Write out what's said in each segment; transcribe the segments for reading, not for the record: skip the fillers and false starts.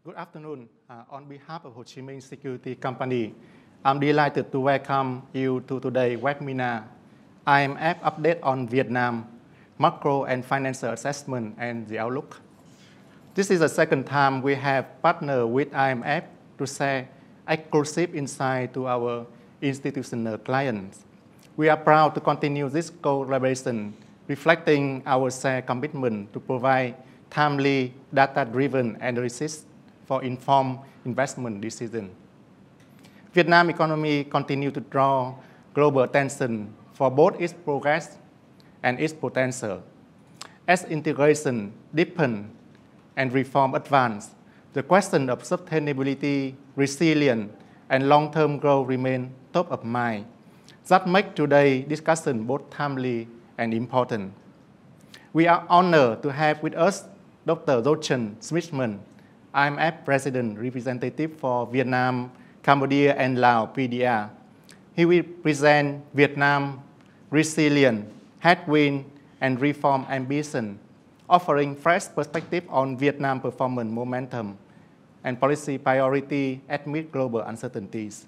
Good afternoon. On behalf of Ho Chi Minh Security Company, I'm delighted to welcome you to today's webinar, IMF Update on Vietnam, Macro and Financial Assessment and the Outlook. This is the second time we have partnered with IMF to share exclusive insight to our institutional clients. We are proud to continue this collaboration, reflecting our shared commitment to provide timely, data-driven analysis for informed investment decisions. Vietnam economy continues to draw global attention for both its progress and its potential. As integration deepens and reform advance, the question of sustainability, resilience, and long-term growth remain top of mind. That makes today's discussion both timely and important. We are honored to have with us Dr. Jochen Schmittmann, IMF Resident Representative for Vietnam, Cambodia, and Lao PDR. He will present Vietnam resilience, headwinds, and reform ambition, offering fresh perspective on Vietnam performance momentum and policy priority amid global uncertainties.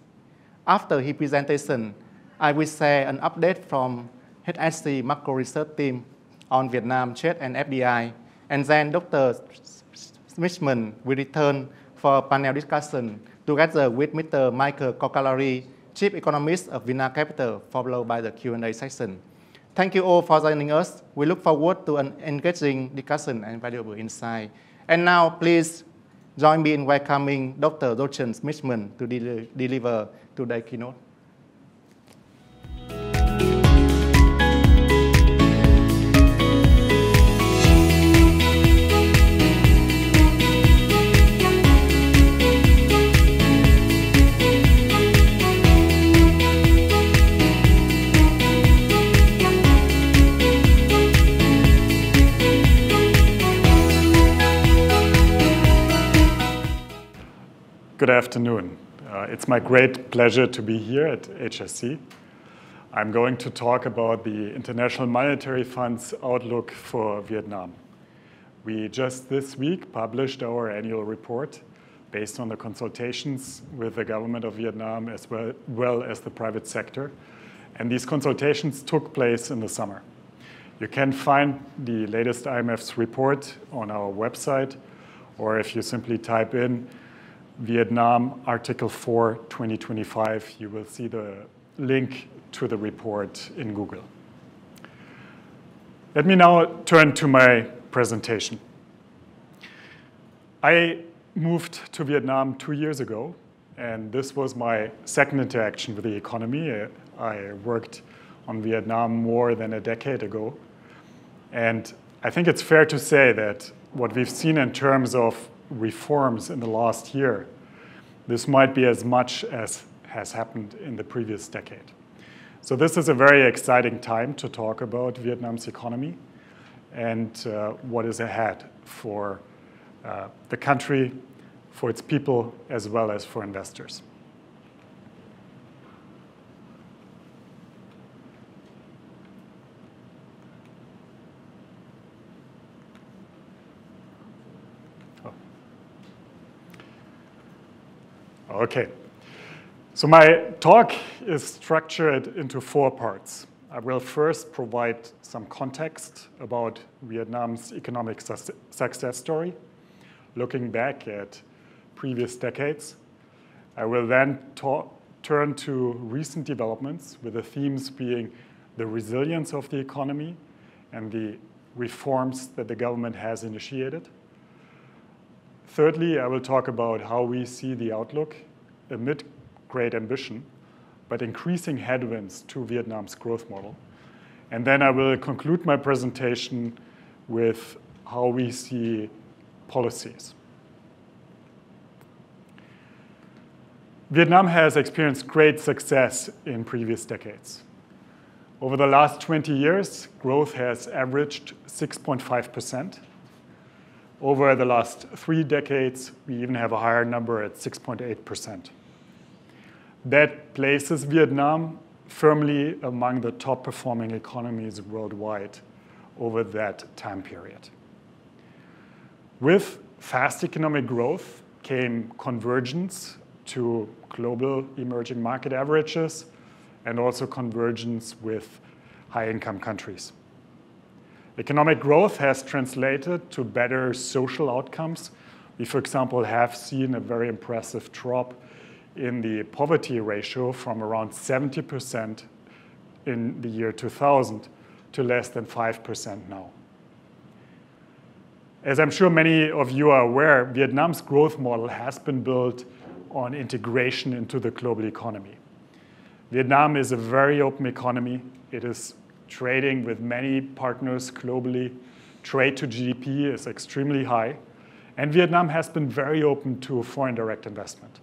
After his presentation, I will share an update from HSC Macro Research Team on Vietnam trade and FDI, and then Dr. Schmittmann will return for a panel discussion together with Mr. Michael Kokalari, Chief Economist of Vietnam Capital, followed by the Q&A session. Thank you all for joining us. We look forward to an engaging discussion and valuable insight. And now, please join me in welcoming Dr. Jochen Schmittmann to deliver today's keynote. Good afternoon. It's my great pleasure to be here at HSC. I'm going to talk about the International Monetary Fund's outlook for Vietnam. We just this week published our annual report based on the consultations with the government of Vietnam as well as the private sector. And these consultations took place in the summer. You can find the latest IMF's report on our website, or if you simply type in Vietnam Article 4 2025, you will see the link to the report in Google. Let me now turn to my presentation. I moved to Vietnam 2 years ago, and this was my second interaction with the economy. I worked on Vietnam more than a decade ago, and I think it's fair to say that what we've seen in terms of reforms in the last year, this might be as much as has happened in the previous decade. So this is a very exciting time to talk about Vietnam's economy and what is ahead for the country, for its people, as well as for investors. Okay, so my talk is structured into 4 parts. I will first provide some context about Vietnam's economic success story, looking back at previous decades. I will then turn to recent developments, with the themes being the resilience of the economy and the reforms that the government has initiated. Thirdly, I will talk about how we see the outlook amid great ambition, but increasing headwinds to Vietnam's growth model. And then I will conclude my presentation with how we see policies. Vietnam has experienced great success in previous decades. Over the last 20 years, growth has averaged 6.5%. Over the last 3 decades, we even have a higher number at 6.8%. That places Vietnam firmly among the top performing economies worldwide over that time period. With fast economic growth, came convergence to global emerging market averages and also convergence with high-income countries. Economic growth has translated to better social outcomes. We, for example, have seen a very impressive drop in the poverty ratio from around 70% in the year 2000 to less than 5% now. As I'm sure many of you are aware, Vietnam's growth model has been built on integration into the global economy. Vietnam is a very open economy. It is trading with many partners globally. Trade to GDP is extremely high. And Vietnam has been very open to foreign direct investment.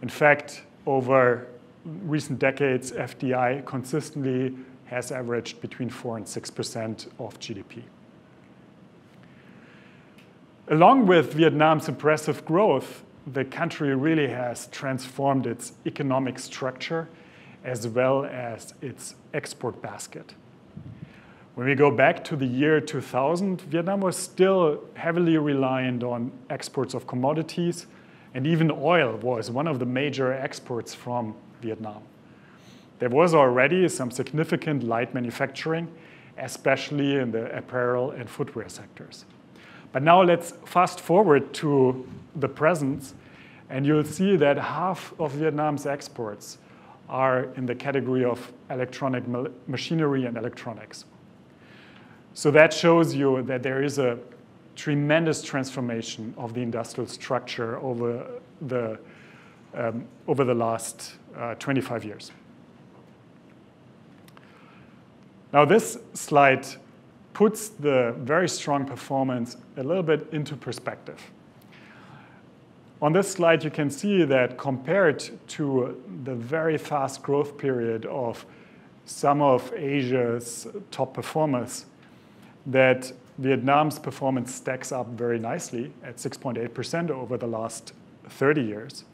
In fact, over recent decades, FDI consistently has averaged between 4% and 6% of GDP. Along with Vietnam's impressive growth, the country really has transformed its economic structure as well as its export basket. When we go back to the year 2000, Vietnam was still heavily reliant on exports of commodities, and even oil was one of the major exports from Vietnam. There was already some significant light manufacturing, especially in the apparel and footwear sectors. But now let's fast forward to the present, and you'll see that half of Vietnam's exports are in the category of electronic machinery and electronics. So that shows you that there is a tremendous transformation of the industrial structure over the last 25 years. Now this slide puts the very strong performance a little bit into perspective. On this slide, you can see that compared to the very fast growth period of some of Asia's top performers, that Vietnam's performance stacks up very nicely at 6.8% over the last 30 years.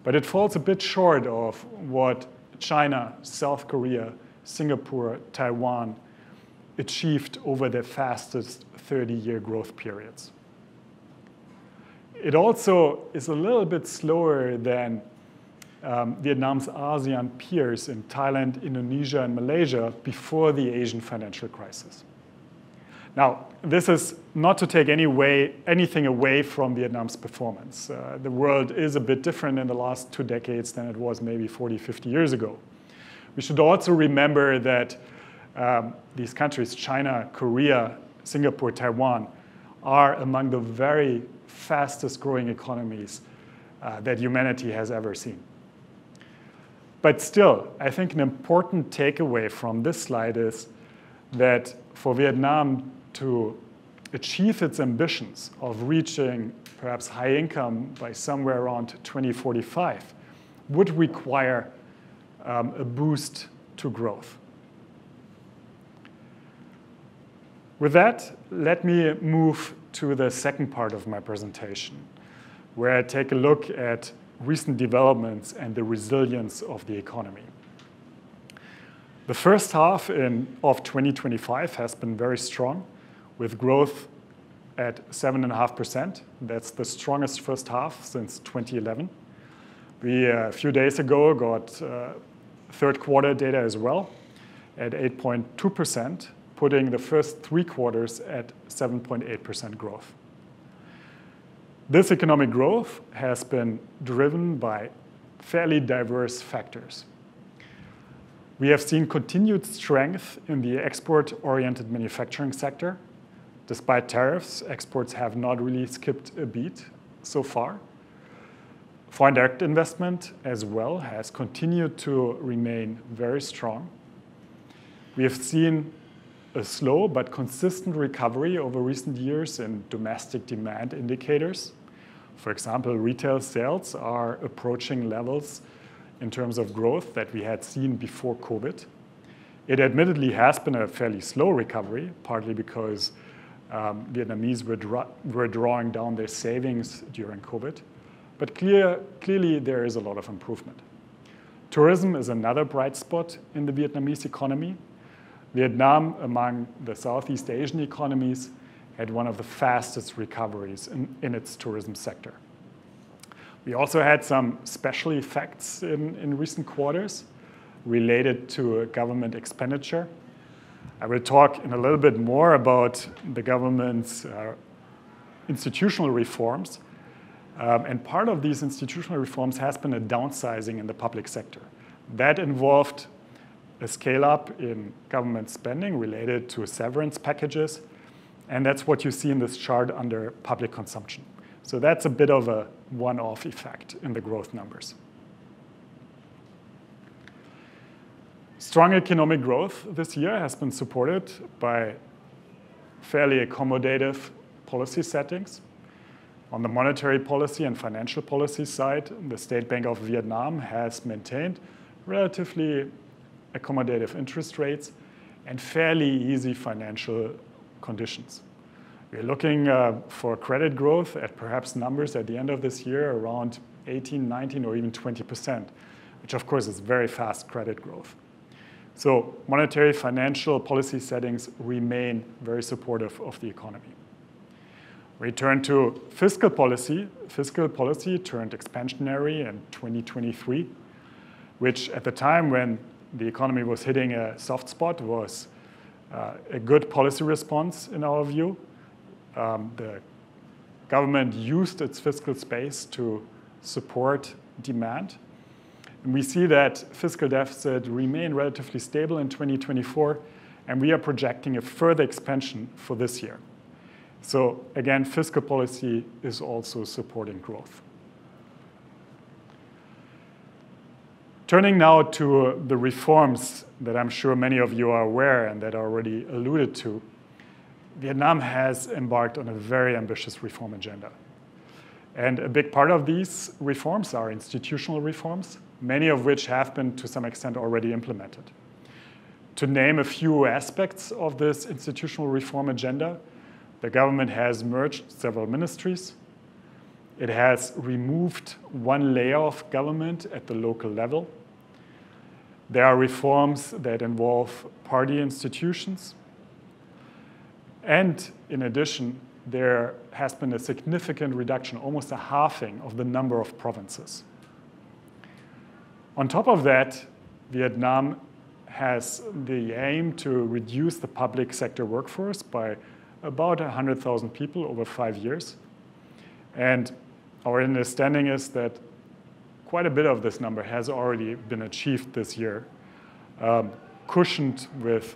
But it falls a bit short of what China, South Korea, Singapore, Taiwan achieved over the fastest 30-year growth periods. It also is a little bit slower than Vietnam's ASEAN peers in Thailand, Indonesia, and Malaysia before the Asian financial crisis. Now, this is not to take anything away from Vietnam's performance. The world is a bit different in the last 2 decades than it was maybe 40, 50 years ago. We should also remember that these countries, China, Korea, Singapore, Taiwan, are among the very fastest growing economies that humanity has ever seen. But still, I think an important takeaway from this slide is that for Vietnam to achieve its ambitions of reaching perhaps high income by somewhere around 2045 would require a boost to growth. With that, let me move to the second part of my presentation, where I take a look at recent developments and the resilience of the economy. The first half of 2025 has been very strong, with growth at 7.5%. That's the strongest first half since 2011. We, a few days ago, got third quarter data as well at 8.2%, putting the first 3 quarters at 7.8% growth. This economic growth has been driven by fairly diverse factors. We have seen continued strength in the export-oriented manufacturing sector. Despite tariffs, exports have not really skipped a beat so far. Foreign direct investment as well has continued to remain very strong. We have seen a slow but consistent recovery over recent years in domestic demand indicators. For example, retail sales are approaching levels in terms of growth that we had seen before COVID. It admittedly has been a fairly slow recovery, partly because Vietnamese were drawing down their savings during COVID. But clearly, there is a lot of improvement. Tourism is another bright spot in the Vietnamese economy. Vietnam, among the Southeast Asian economies, had one of the fastest recoveries in its tourism sector. We also had some special effects in recent quarters related to government expenditure. I will talk in a little bit more about the government's institutional reforms. And part of these institutional reforms has been a downsizing in the public sector. That involved a scale up in government spending related to severance packages. And that's what you see in this chart under public consumption. So that's a bit of a one-off effect in the growth numbers. Strong economic growth this year has been supported by fairly accommodative policy settings. On the monetary policy and financial policy side, the State Bank of Vietnam has maintained relatively accommodative interest rates and fairly easy financial conditions. We're looking for credit growth at perhaps numbers at the end of this year around 18, 19, or even 20%, which of course is very fast credit growth. So monetary financial policy settings remain very supportive of the economy. Return to fiscal policy. Fiscal policy turned expansionary in 2023, which at the time when the economy was hitting a soft spot was a good policy response in our view. The government used its fiscal space to support demand. And we see that fiscal deficit remained relatively stable in 2024, and we are projecting a further expansion for this year. So again, fiscal policy is also supporting growth. Turning now to the reforms that I'm sure many of you are aware and that are already alluded to, Vietnam has embarked on a very ambitious reform agenda. And a big part of these reforms are institutional reforms, many of which have been to some extent already implemented. To name a few aspects of this institutional reform agenda, the government has merged several ministries. It has removed one layer of government at the local level. There are reforms that involve party institutions. And in addition, there has been a significant reduction, almost a halving of the number of provinces. On top of that, Vietnam has the aim to reduce the public sector workforce by about 100,000 people over 5 years. And our understanding is that quite a bit of this number has already been achieved this year, cushioned with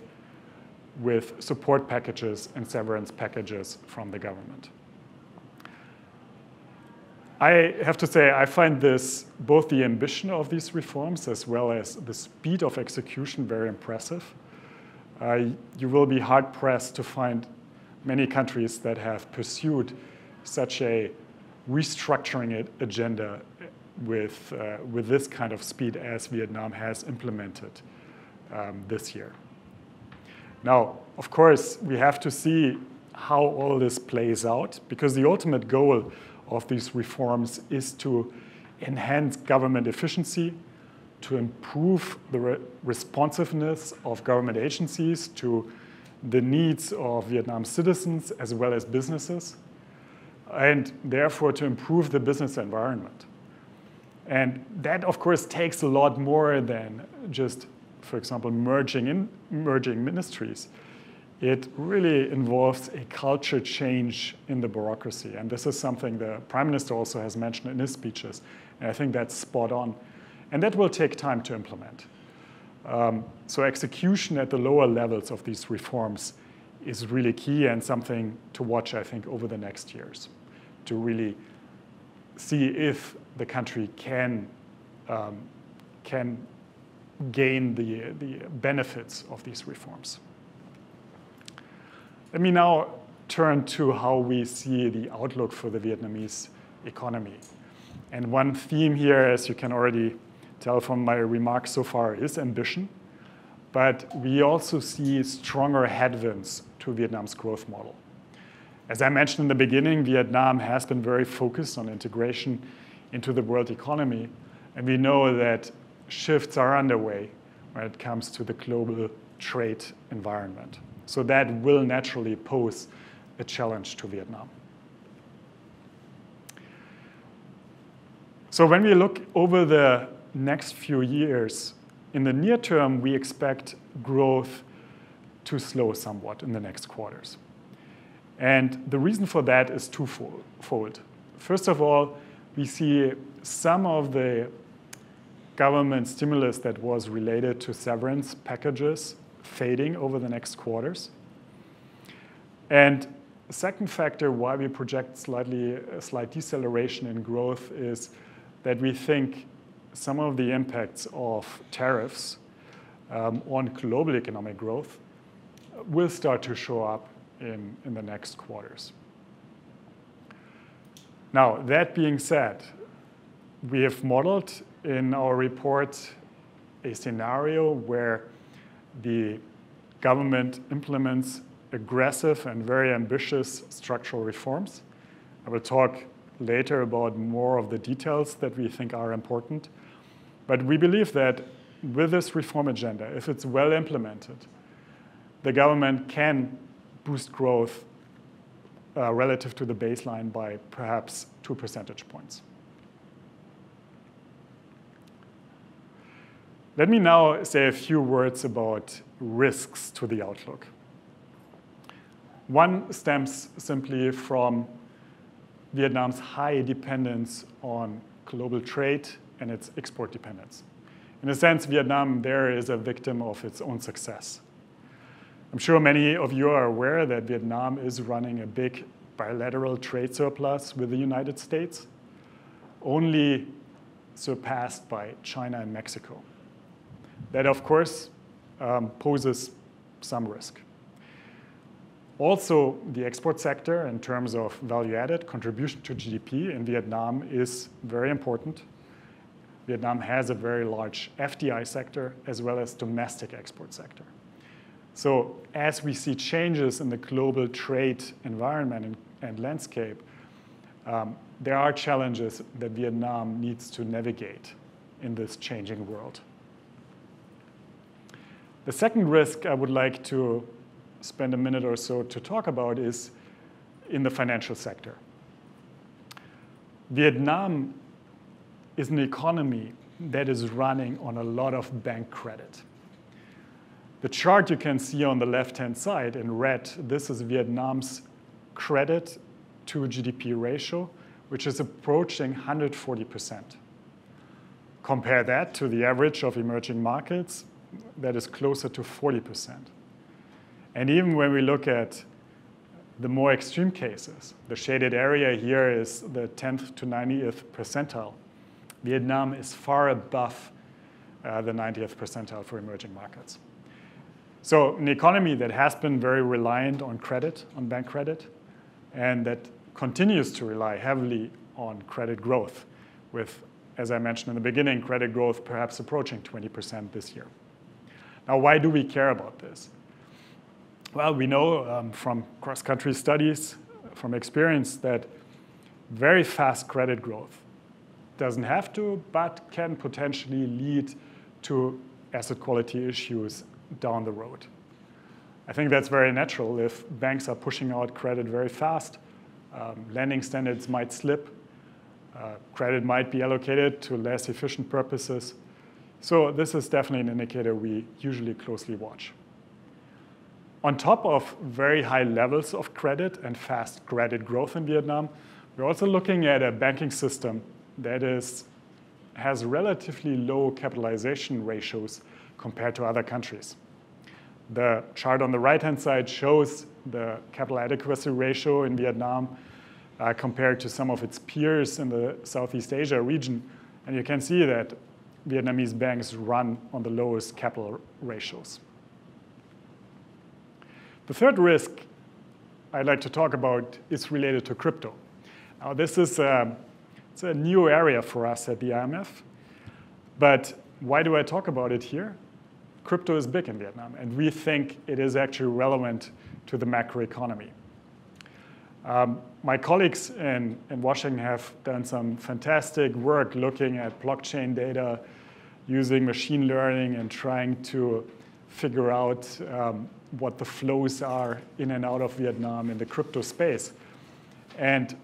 support packages and severance packages from the government. I have to say, I find this, both the ambition of these reforms as well as the speed of execution, very impressive. You will be hard-pressed to find many countries that have pursued such a restructuring agenda with this kind of speed as Vietnam has implemented this year. Now, of course, we have to see how all this plays out, because the ultimate goal of these reforms is to enhance government efficiency, to improve the responsiveness of government agencies to the needs of Vietnam's citizens as well as businesses, and therefore to improve the business environment. And that, of course, takes a lot more than just, for example, merging ministries. It really involves a culture change in the bureaucracy. And this is something the Prime Minister also has mentioned in his speeches. And I think that's spot on. And that will take time to implement. So execution at the lower levels of these reforms is really key and something to watch, I think, over the next years, to really see if the country can gain the benefits of these reforms. Let me now turn to how we see the outlook for the Vietnamese economy. And one theme here, as you can already tell from my remarks so far, is ambition. But we also see stronger headwinds to Vietnam's growth model. As I mentioned in the beginning, Vietnam has been very focused on integration into the world economy. And we know that shifts are underway when it comes to the global trade environment. So that will naturally pose a challenge to Vietnam. So when we look over the next few years, in the near term, we expect growth to slow somewhat in the next quarters. And the reason for that is twofold. First of all, we see some of the government stimulus that was related to severance packages fading over the next quarters. And the second factor why we project a slight deceleration in growth is that we think some of the impacts of tariffs on global economic growth will start to show up in the next quarters. Now, that being said, we have modeled in our report a scenario where the government implements aggressive and very ambitious structural reforms. I will talk later about more of the details that we think are important. But we believe that with this reform agenda, if it's well implemented, the government can boost growth relative to the baseline by perhaps 2 percentage points. Let me now say a few words about risks to the outlook. One stems simply from Vietnam's high dependence on global trade and its export dependence. In a sense, Vietnam there is a victim of its own success. I'm sure many of you are aware that Vietnam is running a big bilateral trade surplus with the United States, only surpassed by China and Mexico. That, of course, poses some risk. Also, the export sector, in terms of value-added contribution to GDP in Vietnam, is very important. Vietnam has a very large FDI sector as well as domestic export sector. So as we see changes in the global trade environment and landscape, there are challenges that Vietnam needs to navigate in this changing world. The second risk I would like to spend a minute or so to talk about is in the financial sector. Vietnam is an economy that is running on a lot of bank credit. The chart you can see on the left-hand side in red, this is Vietnam's credit to GDP ratio, which is approaching 140%. Compare that to the average of emerging markets, that is closer to 40%. And even when we look at the more extreme cases, the shaded area here is the 10th to 90th percentile. Vietnam is far above the 90th percentile for emerging markets. So an economy that has been very reliant on credit, on bank credit, and that continues to rely heavily on credit growth with, as I mentioned in the beginning, credit growth perhaps approaching 20% this year. Now, why do we care about this? Well, we know from cross-country studies, from experience, that very fast credit growth doesn't have to, but can potentially lead to asset quality issues down the road. I think that's very natural. If banks are pushing out credit very fast, lending standards might slip, credit might be allocated to less efficient purposes. So this is definitely an indicator we usually closely watch. On top of very high levels of credit and fast credit growth in Vietnam, we're also looking at a banking system that has relatively low capitalization ratios compared to other countries. The chart on the right-hand side shows the capital adequacy ratio in Vietnam compared to some of its peers in the Southeast Asia region. And you can see that Vietnamese banks run on the lowest capital ratios. The third risk I'd like to talk about is related to crypto. Now, this is it's a new area for us at the IMF. But why do I talk about it here? Crypto is big in Vietnam, and we think it is actually relevant to the macroeconomy. My colleagues in Washington have done some fantastic work looking at blockchain data, using machine learning and trying to figure out what the flows are in and out of Vietnam in the crypto space. And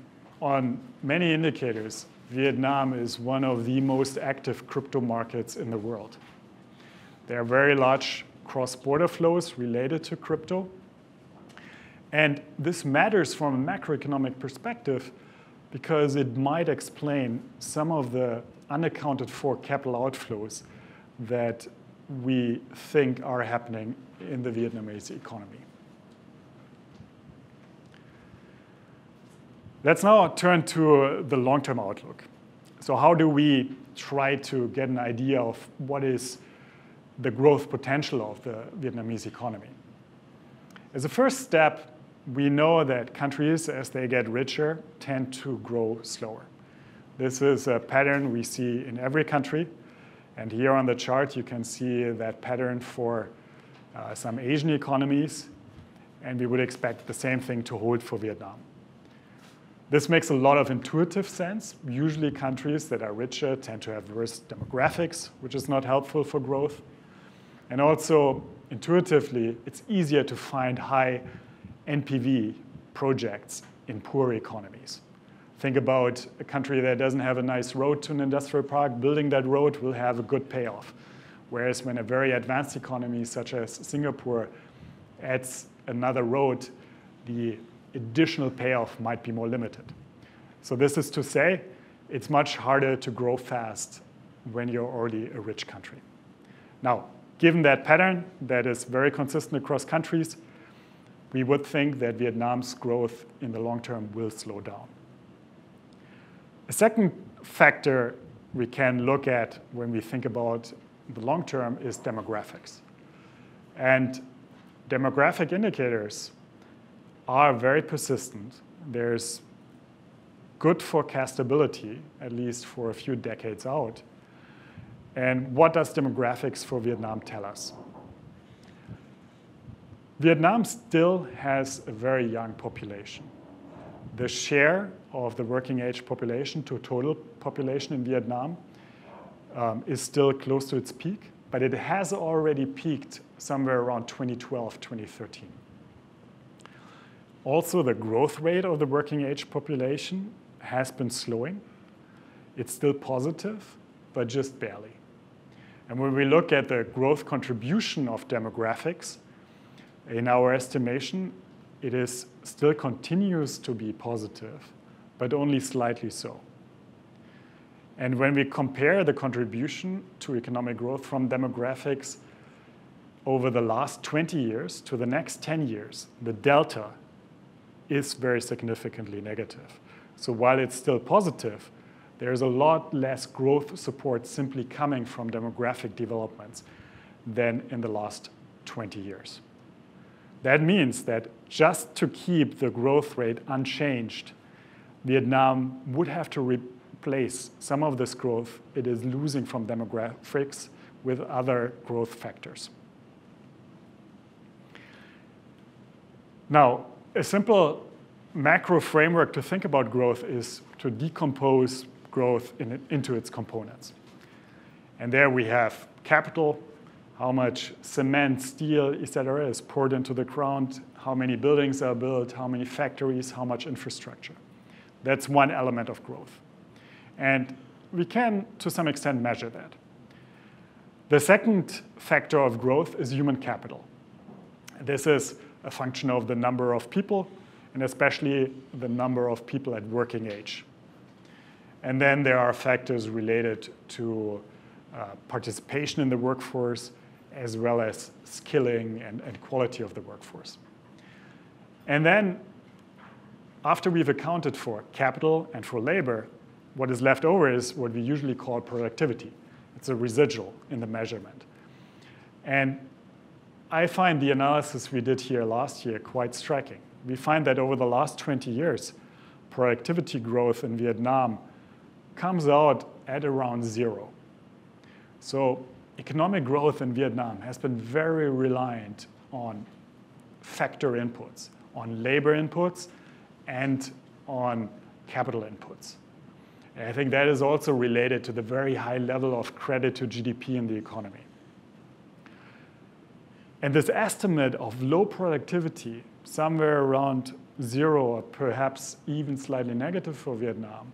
on many indicators, Vietnam is one of the most active crypto markets in the world. There are very large cross-border flows related to crypto. And this matters from a macroeconomic perspective because it might explain some of the unaccounted for capital outflows that we think are happening in the Vietnamese economy. Let's now turn to the long-term outlook. So how do we try to get an idea of what is the growth potential of the Vietnamese economy? As a first step, we know that countries, as they get richer, tend to grow slower. This is a pattern we see in every country. And here on the chart, you can see that pattern for some Asian economies. And we would expect the same thing to hold for Vietnam. This makes a lot of intuitive sense. Usually countries that are richer tend to have worse demographics, which is not helpful for growth. And also, intuitively, it's easier to find high NPV projects in poor economies. Think about a country that doesn't have a nice road to an industrial park. Building that road will have a good payoff. Whereas when a very advanced economy, such as Singapore, adds another road, the additional payoff might be more limited. So this is to say, it's much harder to grow fast when you're already a rich country. Now, given that pattern that is very consistent across countries, we would think that Vietnam's growth in the long term will slow down. A second factor we can look at when we think about the long term is demographics. And demographic indicators are very persistent. There's good forecastability, at least for a few decades out. And what does demographics for Vietnam tell us? Vietnam still has a very young population. The share of the working age population to total population in Vietnam is still close to its peak, but it has already peaked somewhere around 2012, 2013. Also, the growth rate of the working age population has been slowing. It's still positive, but just barely. And when we look at the growth contribution of demographics, in our estimation, it is still continues to be positive, but only slightly so. And when we compare the contribution to economic growth from demographics over the last 20 years to the next 10 years, the delta is very significantly negative. So while it's still positive, there's a lot less growth support simply coming from demographic developments than in the last 20 years. That means that just to keep the growth rate unchanged, Vietnam would have to replace some of this growth it is losing from demographics with other growth factors. Now, a simple macro framework to think about growth is to decompose growth into its components. And there we have capital, how much cement, steel, etc. is poured into the ground, how many buildings are built, how many factories, how much infrastructure. That's one element of growth. And we can, to some extent, measure that. The second factor of growth is human capital. This is a function of the number of people, and especially the number of people at working age. And then there are factors related to participation in the workforce, as well as skilling and quality of the workforce. And then, after we've accounted for capital and for labor, what is left over is what we usually call productivity. It's a residual in the measurement. And I find the analysis we did here last year quite striking. We find that over the last 20 years, productivity growth in Vietnam comes out at around 0. So economic growth in Vietnam has been very reliant on factor inputs, on labor inputs, and on capital inputs. And I think that is also related to the very high level of credit to GDP in the economy. And this estimate of low productivity, somewhere around 0 or perhaps even slightly negative for Vietnam,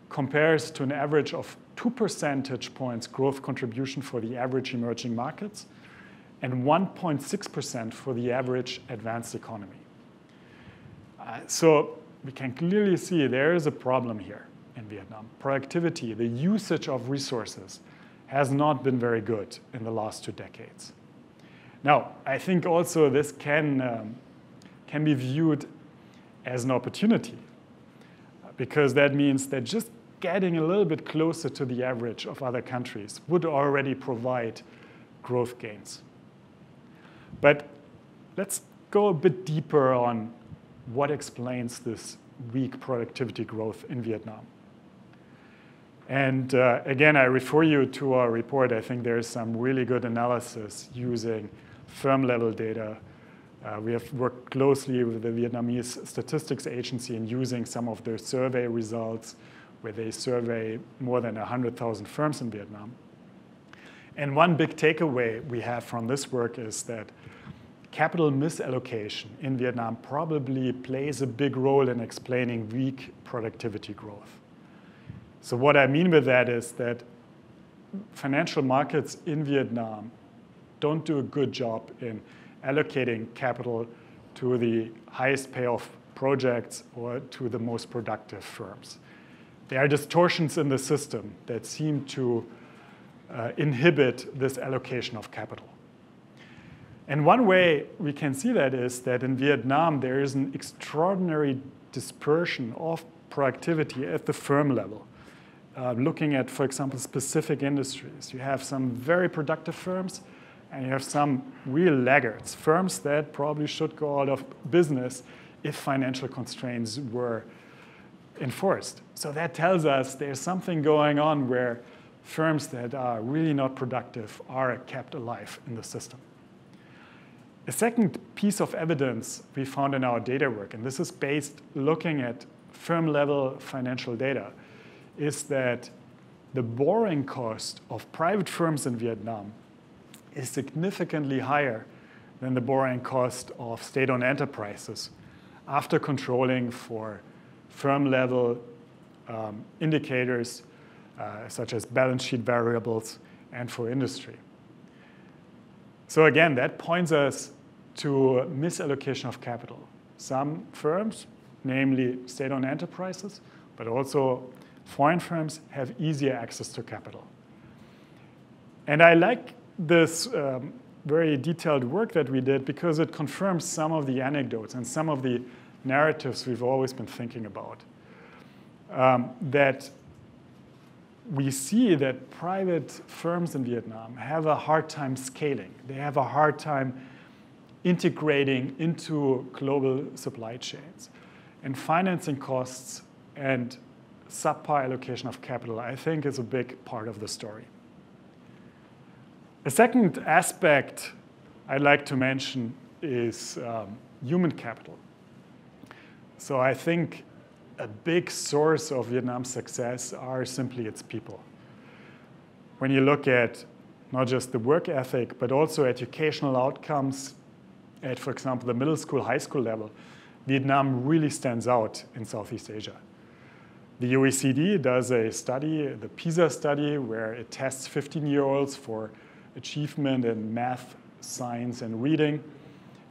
compares to an average of 2 percentage points growth contribution for the average emerging markets and 1.6% for the average advanced economy. So we can clearly see there is a problem here in Vietnam. Productivity, the usage of resources, has not been very good in the last 2 decades. Now, I think also this can be viewed as an opportunity, because that means that just getting a little bit closer to the average of other countries would already provide growth gains. But let's go a bit deeper on what explains this weak productivity growth in Vietnam. And again, I refer you to our report. I think there's some really good analysis using firm-level data. We have worked closely with the Vietnamese Statistics Agency in using some of their survey results, where they survey more than 100,000 firms in Vietnam. And one big takeaway we have from this work is that capital misallocation in Vietnam probably plays a big role in explaining weak productivity growth. So what I mean with that is that financial markets in Vietnam don't do a good job in allocating capital to the highest payoff projects or to the most productive firms. There are distortions in the system that seem to inhibit this allocation of capital. And one way we can see that is that in Vietnam, there is an extraordinary dispersion of productivity at the firm level. Looking at, for example, specific industries, you have some very productive firms, and you have some real laggards, firms that probably should go out of business if financial constraints were enforced. So that tells us there's something going on where firms that are really not productive are kept alive in the system. A second piece of evidence we found in our data work, and this is based looking at firm-level financial data, is that the borrowing cost of private firms in Vietnam is significantly higher than the borrowing cost of state-owned enterprises after controlling for firm-level indicators such as balance sheet variables and for industry. So again, that points us to misallocation of capital. Some firms, namely state-owned enterprises, but also foreign firms, have easier access to capital. And I like this very detailed work that we did because it confirms some of the anecdotes and some of the narratives we've always been thinking about. That we see that private firms in Vietnam have a hard time scaling. They have a hard time integrating into global supply chains. And financing costs and subpar allocation of capital, I think, is a big part of the story. A second aspect I'd like to mention is human capital. So I think a big source of Vietnam's success are simply its people. When you look at not just the work ethic, but also educational outcomes at, for example, the middle school, high school level, Vietnam really stands out in Southeast Asia. The OECD does a study, the PISA study, where it tests 15-year-olds for achievement in math, science, and reading.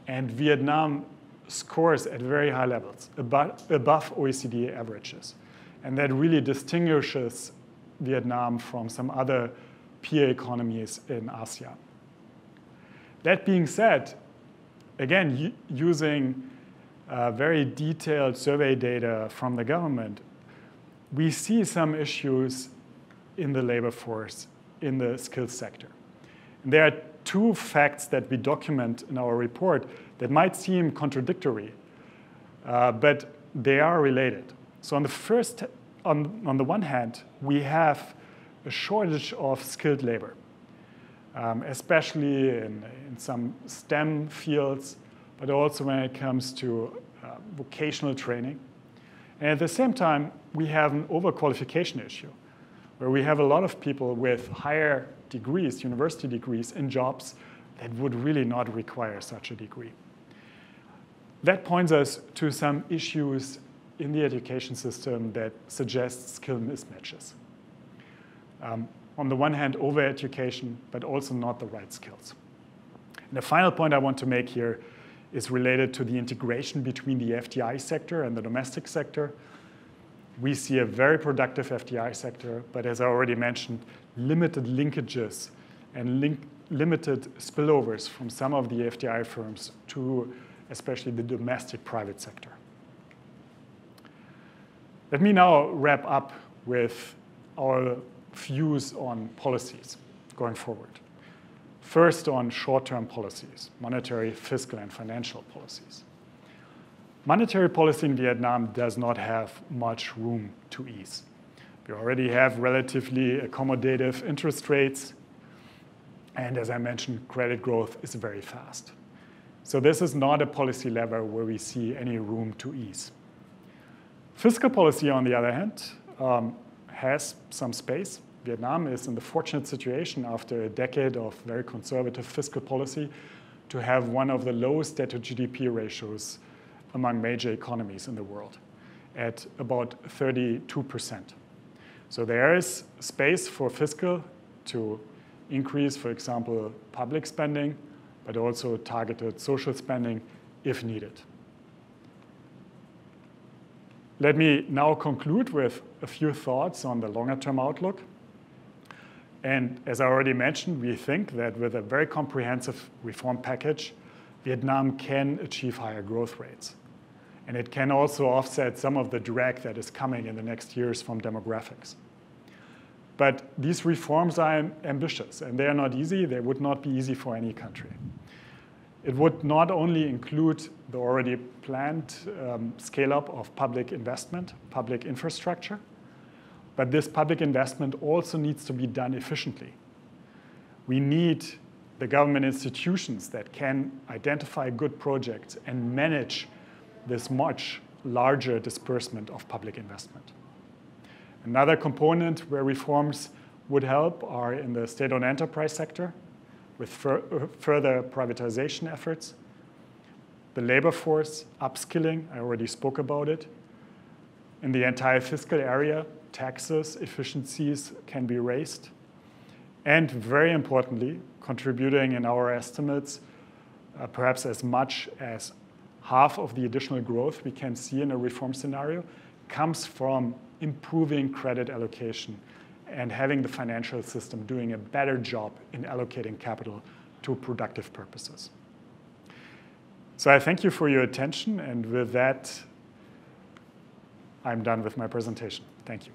And Vietnam scores at very high levels, above OECD averages. And that really distinguishes Vietnam from some other peer economies in ASEAN. That being said, again, using very detailed survey data from the government, we see some issues in the labor force, in the skills sector. And there are two facts that we document in our report that might seem contradictory, but they are related. So on the one hand, we have a shortage of skilled labor, especially in some STEM fields, but also when it comes to vocational training. And at the same time, we have an overqualification issue, where we have a lot of people with higher degrees, university degrees, in jobs that would really not require such a degree. That points us to some issues in the education system that suggests skill mismatches. On the one hand, over-education, but also not the right skills. And the final point I want to make here is related to the integration between the FDI sector and the domestic sector. We see a very productive FDI sector, but as I already mentioned, limited linkages and limited spillovers from some of the FDI firms to especially the domestic private sector. Let me now wrap up with our views on policies going forward. First, on short-term policies, monetary, fiscal, and financial policies. Monetary policy in Vietnam does not have much room to ease. We already have relatively accommodative interest rates, and as I mentioned, credit growth is very fast. So this is not a policy lever where we see any room to ease. Fiscal policy, on the other hand, has some space. Vietnam is in the fortunate situation after a decade of very conservative fiscal policy to have one of the lowest debt to GDP ratios among major economies in the world at about 32%. So there is space for fiscal to increase, for example, public spending, but also targeted social spending if needed. Let me now conclude with a few thoughts on the longer-term outlook. And as I already mentioned, we think that with a very comprehensive reform package, Vietnam can achieve higher growth rates. And it can also offset some of the drag that is coming in the next years from demographics. But these reforms are ambitious, and they are not easy. They would not be easy for any country. It would not only include the already planned scale-up of public investment, public infrastructure, but this public investment also needs to be done efficiently. We need the government institutions that can identify good projects and manage this much larger disbursement of public investment. Another component where reforms would help are in the state-owned enterprise sector with further privatization efforts. The labor force, upskilling, I already spoke about it. In the entire fiscal area, taxes, efficiencies can be raised. And very importantly, contributing in our estimates, perhaps as much as half of the additional growth we can see in a reform scenario comes from improving credit allocation and having the financial system doing a better job in allocating capital to productive purposes. So I thank you for your attention, and with that, I'm done with my presentation. Thank you.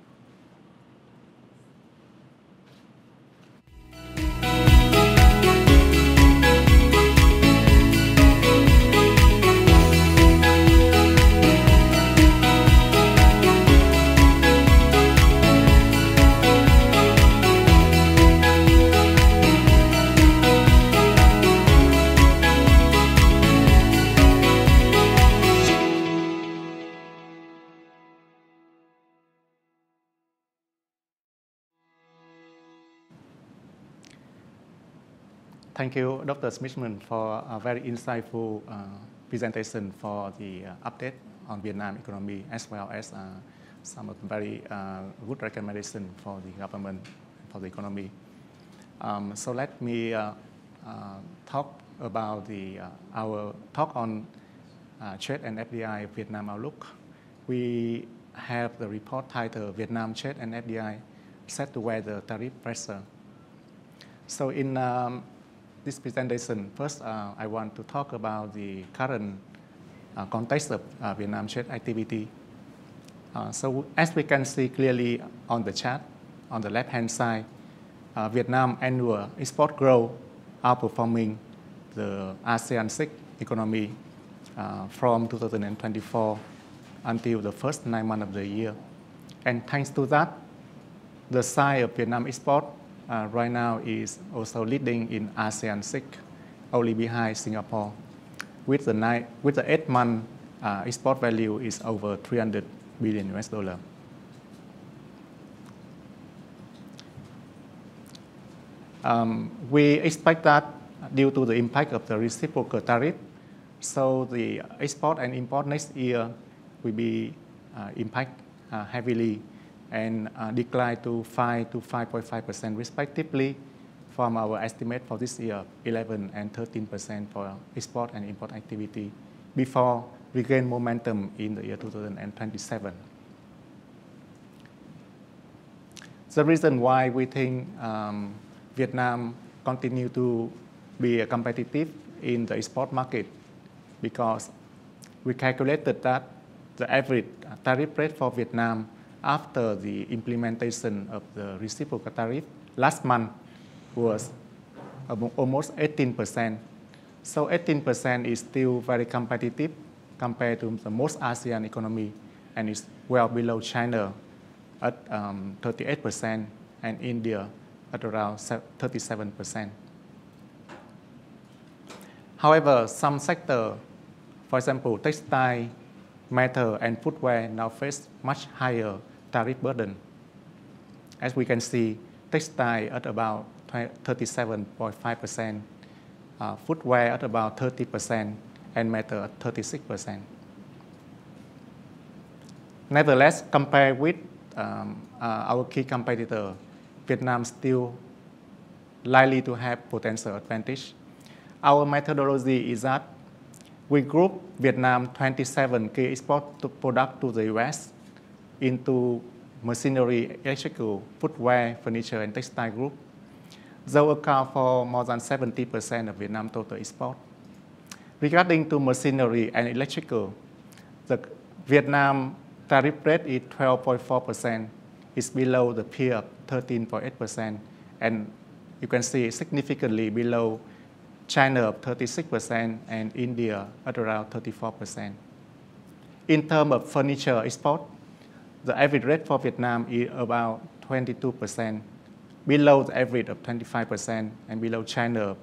Thank you, Dr. Schmittmann, for a very insightful presentation for the update on Vietnam economy, as well as some of the very good recommendations for the government for the economy. So let me talk about our talk on trade and FDI Vietnam outlook. We have the report titled Vietnam Trade and FDI Set to Weather Tariff Pressure. So in this presentation, first I want to talk about the current context of Vietnam trade activity. So as we can see clearly on the chart, on the left-hand side, Vietnam annual export growth outperforming the ASEAN 6 economy from 2024 until the first 9 months of the year. And thanks to that, the size of Vietnam export right now is also leading in ASEAN 6, only behind Singapore, with the 8-month export value is over $300 billion US. We expect that due to the impact of the reciprocal tariff, so the export and import next year will be impact heavily and decline to 5 to 5.5% respectively from our estimate for this year, 11 and 13% for export and import activity before regain momentum in the year 2027. The reason why we think Vietnam continue to be competitive in the export market, because we calculated that the average tariff rate for Vietnam after the implementation of the reciprocal tariff last month was almost 18%. So 18% is still very competitive compared to the most ASEAN economy, and is well below China at 38% and India at around 37%. However, some sectors, for example, textile, metal, and footwear now face much higher tariff burden. As we can see, textile at about 37.5%, footwear at about 30%, and metal at 36%. Nevertheless, compared with our key competitor, Vietnam still likely to have potential advantage. Our methodology is that we group Vietnam 27 key export products to the US into machinery, electrical, footwear, furniture, and textile group. They account for more than 70% of Vietnam's total export. Regarding to machinery and electrical, the Vietnam tariff rate is 12.4%. It's below the peer of 13.8%, and you can see significantly below China of 36% and India at around 34%. In terms of furniture export, the average rate for Vietnam is about 22%, below the average of 25%, and below China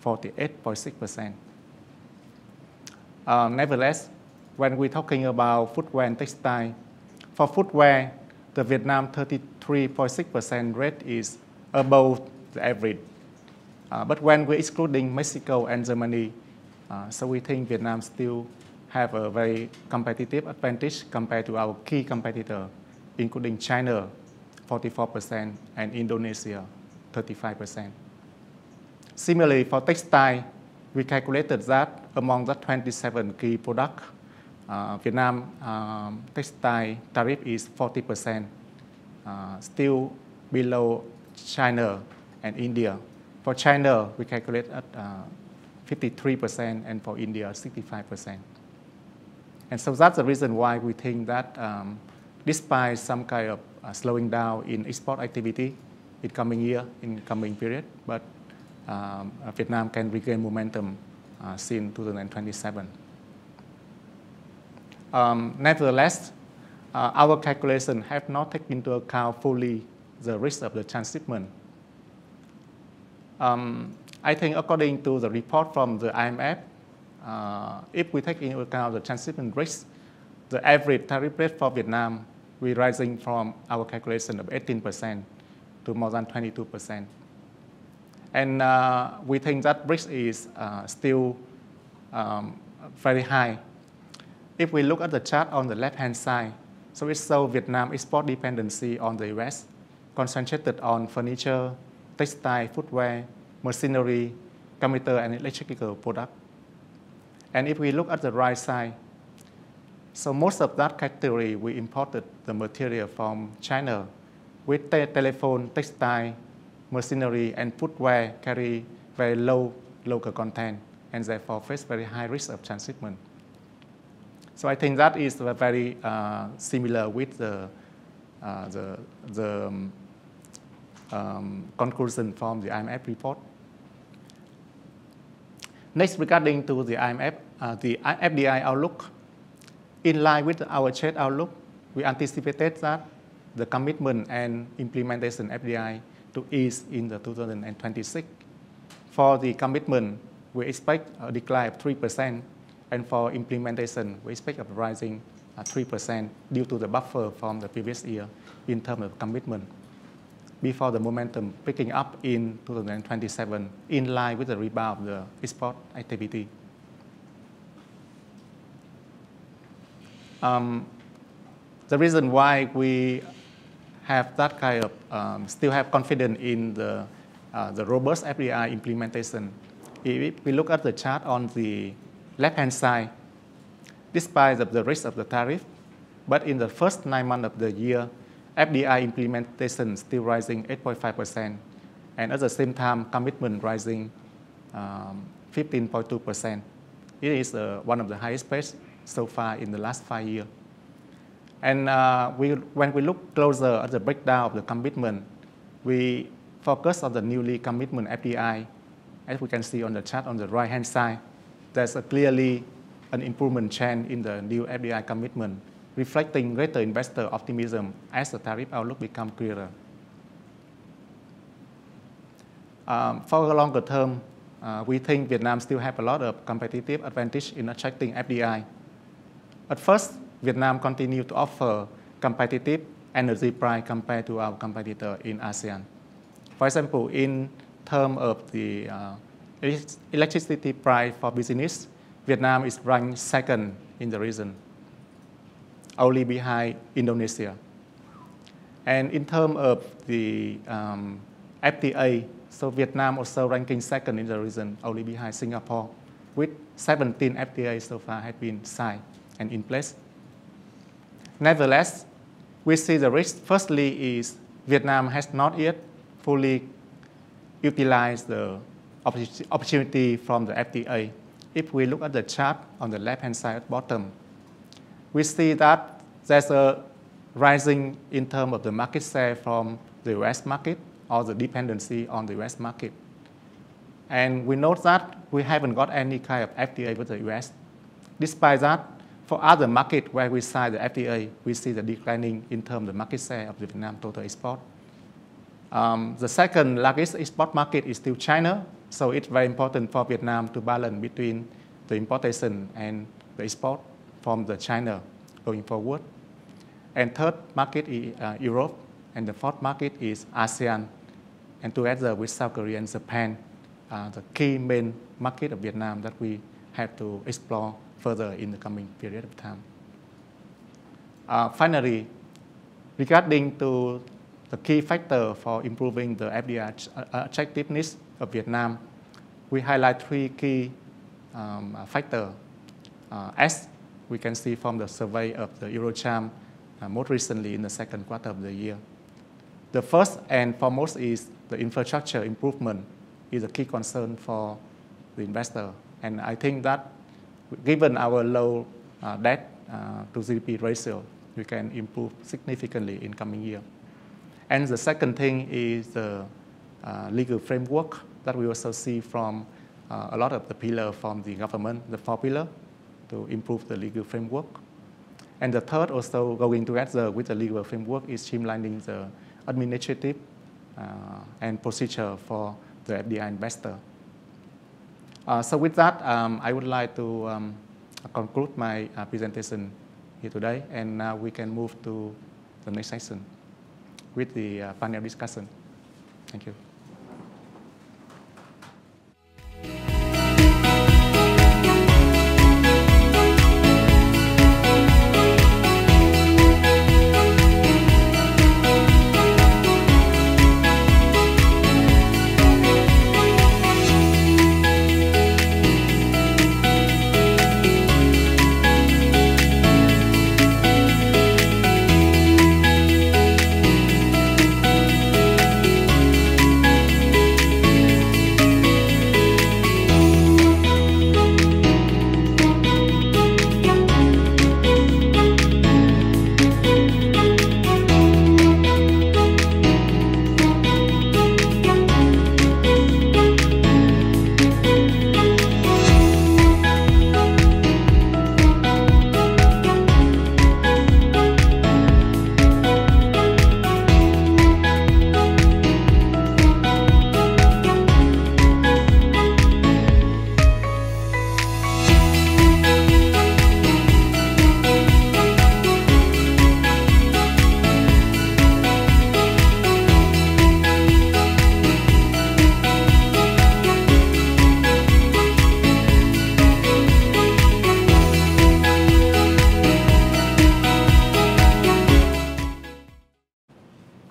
48.6%. Nevertheless, when we're talking about footwear and textile, for footwear, the Vietnam 33.6% rate is above the average. But when we're excluding Mexico and Germany, so we think Vietnam still have a very competitive advantage compared to our key competitor, including China, 44%, and Indonesia, 35%. Similarly, for textile, we calculated that among the 27 key products, Vietnam textile tariff is 40%, still below China and India. For China, we calculate at 53%, and for India, 65%. And so that's the reason why we think that despite some kind of slowing down in export activity in coming year, in coming period, but Vietnam can regain momentum since 2027. Nevertheless, our calculation have not taken into account fully the risk of the transshipment. I think according to the report from the IMF, if we take into account the transshipment risk, the average tariff rate for Vietnam will rising from our calculation of 18% to more than 22%. And we think that risk is still very high. If we look at the chart on the left-hand side, so it shows Vietnam export dependency on the US, concentrated on furniture, textile, footwear, machinery, commuter, and electrical products. And if we look at the right side, so most of that category, we imported the material from China, with telephone, textile, machinery, and footwear carry very low local content, and therefore face very high risk of transshipment. So I think that is very similar with the conclusion from the IMF report. Next, regarding to the IMF, the FDI outlook, in line with our trade outlook, we anticipated that the commitment and implementation FDI to ease in the 2026. For the commitment, we expect a decline of 3%, and for implementation, we expect a rising 3% due to the buffer from the previous year in terms of commitment, before the momentum picking up in 2027 in line with the rebound of the export activity. the reason why we have that kind of, still have confidence in the robust FDI implementation. If we look at the chart on the left-hand side, despite the risk of the tariff, but in the first 9 months of the year, FDI implementation still rising 8.5%, and at the same time, commitment rising 15.2%. It is one of the highest pace so far in the last 5 years. And when we look closer at the breakdown of the commitment, we focus on the newly commitment FDI. As we can see on the chart on the right-hand side, there's clearly an improvement trend in the new FDI commitment, reflecting greater investor optimism as the tariff outlook becomes clearer. For a longer term, we think Vietnam still have a lot of competitive advantage in attracting FDI. At first, Vietnam continue to offer competitive energy price compared to our competitor in ASEAN. For example, in terms of the electricity price for business, Vietnam is ranked second in the region, only behind Indonesia. And in terms of the FTA, so Vietnam also ranking second in the region, only behind Singapore, with 17 FTA so far have been signed and in place. Nevertheless, we see the risk. Firstly is Vietnam has not yet fully utilized the opportunity from the FTA. If we look at the chart on the left-hand side at bottom, we see that there's a rising in terms of the market share from the US market or the dependency on the US market. And we note that we haven't got any kind of FTA with the US. Despite that, for other markets where we sign the FTA, we see the declining in terms of the market share of the Vietnam total export. The second largest export market is still China, so it's very important for Vietnam to balance between the importation and the export from the China going forward. And third market is Europe, and the fourth market is ASEAN, and together with South Korea and Japan, the key main market of Vietnam that we have to explore further in the coming period of time. Finally, regarding to the key factor for improving the FDI attractiveness of Vietnam, we highlight 3 key factors, as we can see from the survey of the Eurocharm most recently in the second quarter of the year. The first and foremost is the infrastructure improvement is a key concern for the investor. And I think that given our low debt to GDP ratio, we can improve significantly in coming year. And the second thing is the legal framework that we also see from a lot of the pillars from the government, the 4 pillars, to improve the legal framework. And the third also going together with the legal framework is streamlining the administrative and procedure for the FDI investor. So with that, I would like to conclude my presentation here today, and now we can move to the next session with the panel discussion. Thank you.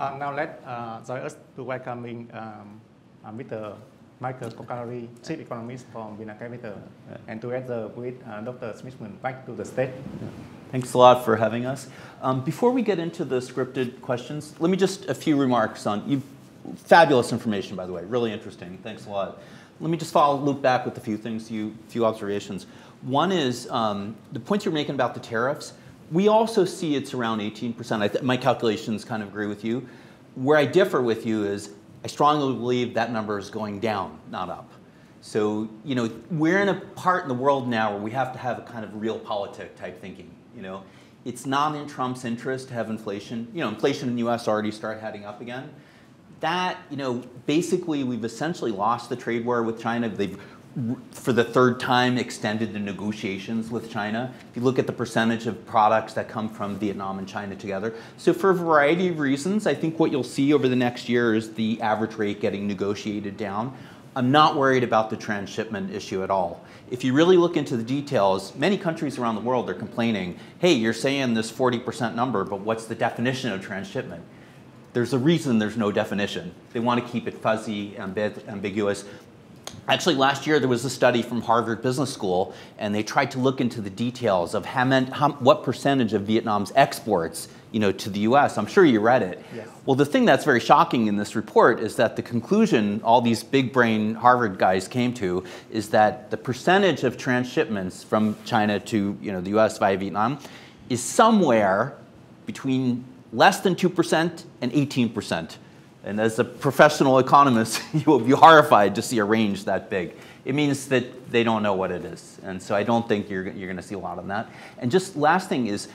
Now let join us to welcoming Mr. Michael Kokari, Chief Economist from Vietnam Capital, and together with Dr. Schmittmann back to the stage. Thanks a lot for having us. Before we get into the scripted questions, let me just a few remarks on you. Fabulous information, by the way, really interesting. Thanks a lot. Let me just loop back with a few things, few observations. One is the point you're making about the tariffs. We also see it's around 18%. My calculations kind of agree with you. Where I differ with you is I strongly believe that number is going down, not up. So, you know, we're in a part in the world now where we have to have a kind of realpolitik type thinking. You know, it's not in Trump's interest to have inflation. You know, inflation in the U.S. already started heading up again. That, you know, basically we've essentially lost the trade war with China. They've, for the third time, extended the negotiations with China. If you look at the percentage of products that come from Vietnam and China together. So for a variety of reasons, I think what you'll see over the next year is the average rate getting negotiated down. I'm not worried about the transshipment issue at all. If you really look into the details, many countries around the world are complaining, hey, you're saying this 40% number, but what's the definition of transshipment? There's a reason there's no definition. They want to keep it fuzzy, ambiguous. Actually, last year there was a study from Harvard Business School, and they tried to look into the details of what percentage of Vietnam's exports, you know, to the U.S. I'm sure you read it. Yes. Well, the thing that's very shocking in this report is that the conclusion all these big brain Harvard guys came to is that the percentage of transshipments from China to, you know, the U.S. via Vietnam is somewhere between less than 2% and 18%. And as a professional economist, you will be horrified to see a range that big. It means that they don't know what it is. And so I don't think you're going to see a lot of that. And just last thing is,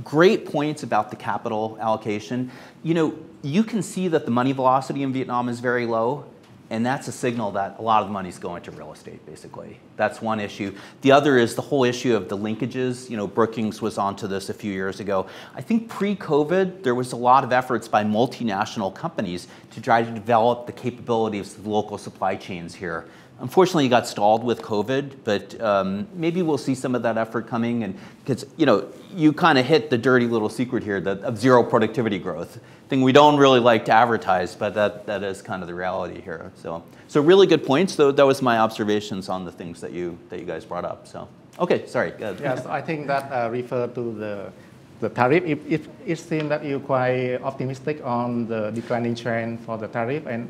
great points about the capital allocation. You know, you can see that the money velocity in Vietnam is very low. And that's a signal that a lot of the money is going to real estate, basically. That's one issue. The other is the whole issue of the linkages. You know, Brookings was onto this a few years ago. I think pre-COVID, there was a lot of efforts by multinational companies to try to develop the capabilities of the local supply chains here. Unfortunately, it got stalled with COVID, but maybe we'll see some of that effort coming. And because, you know, you kind of hit the dirty little secret here of zero productivity growth. Thing we don't really like to advertise, but that is kind of the reality here. So really good points. Though that was my observations on the things that you guys brought up. So okay, sorry. Go ahead. Yes, I think that refer to the tariff. It seems that you're quite optimistic on the declining trend for the tariff, and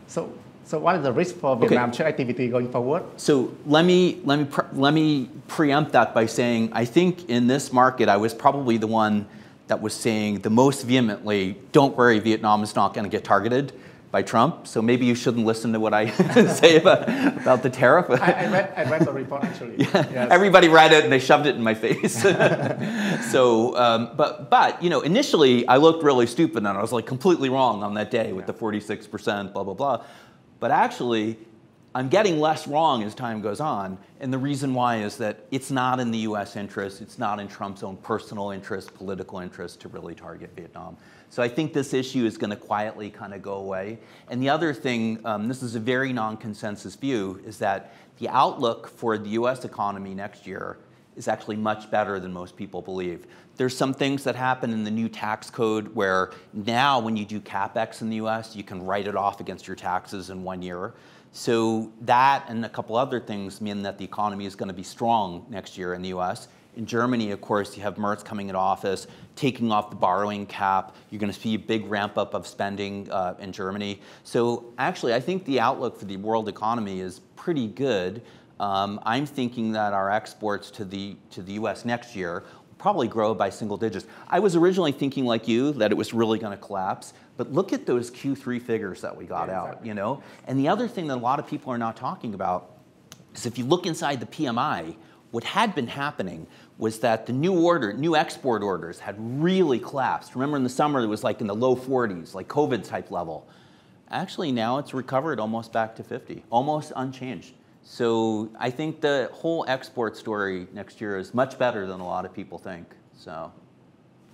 so what is the risk for Vietnam trade activity going forward? So let me preempt that by saying I think in this market I was probably the one that was saying the most vehemently, don't worry, Vietnam is not going to get targeted by Trump. So maybe you shouldn't listen to what I say about the tariff. I read the report, actually. Yeah. Yes. Everybody read it, and they shoved it in my face. So, but you know, initially, I looked really stupid, and I was like completely wrong on that day with the 46%, blah, blah, blah. But actually, I'm getting less wrong as time goes on, and the reason why is that it's not in the U.S. interest, it's not in Trump's own personal interest, political interest to really target Vietnam. So I think this issue is going to quietly kind of go away. And the other thing, this is a very non-consensus view, is that the outlook for the U.S. economy next year is actually much better than most people believe. There's some things that happen in the new tax code where now when you do CapEx in the U.S., you can write it off against your taxes in 1 year. So that and a couple other things mean that the economy is going to be strong next year in the U.S. In Germany, of course, you have Merz coming into office, taking off the borrowing cap. You're going to see a big ramp up of spending in Germany. So actually, I think the outlook for the world economy is pretty good. I'm thinking that our exports to the U.S. next year will probably grow by single digits. I was originally thinking like you that it was really going to collapse. But look at those Q3 figures that we got out, you know? And the other thing that a lot of people are not talking about is if you look inside the PMI, what had been happening was that the new export orders had really collapsed. Remember in the summer, it was like in the low 40s, like COVID type level. Actually, now it's recovered almost back to 50, almost unchanged. So I think the whole export story next year is much better than a lot of people think, so.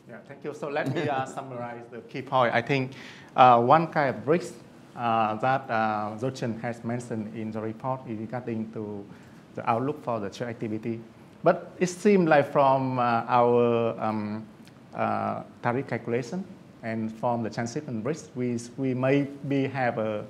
Yeah, thank you. So let me summarize the key point. I think one kind of risk that Jochen has mentioned in the report is regarding to the outlook for the trade activity. But it seems like from our tariff calculation, And from the transition risk, we maybe have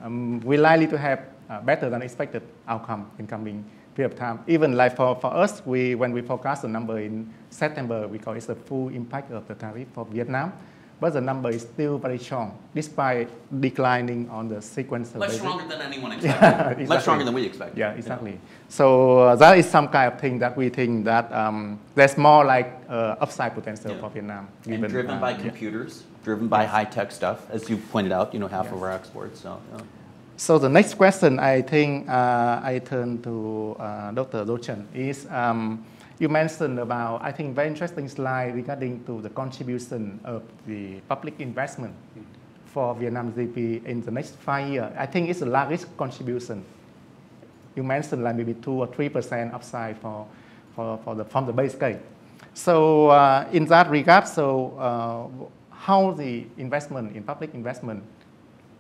we're likely to have better than expected outcome in coming period of time. Even like for us, when we forecast the number in September, we call it the full impact of the tariff for Vietnam. But the number is still very strong, despite declining on the sequential basis. Much stronger than anyone expected. Yeah, exactly. Much stronger than we expected. Yeah, exactly. Yeah. So that is some kind of thing that we think that there's more like upside potential for Vietnam. And driven by computers, driven by high-tech stuff, as you pointed out, half of our exports. So the next question, I think I turn to Dr. Jochen, is you mentioned about, I think, very interesting slide regarding to the contribution of the public investment for Vietnam GDP in the next 5 years. I think it's the largest contribution. You mentioned like maybe 2 or 3% upside from the base case. So in that regard, how the investment in public investment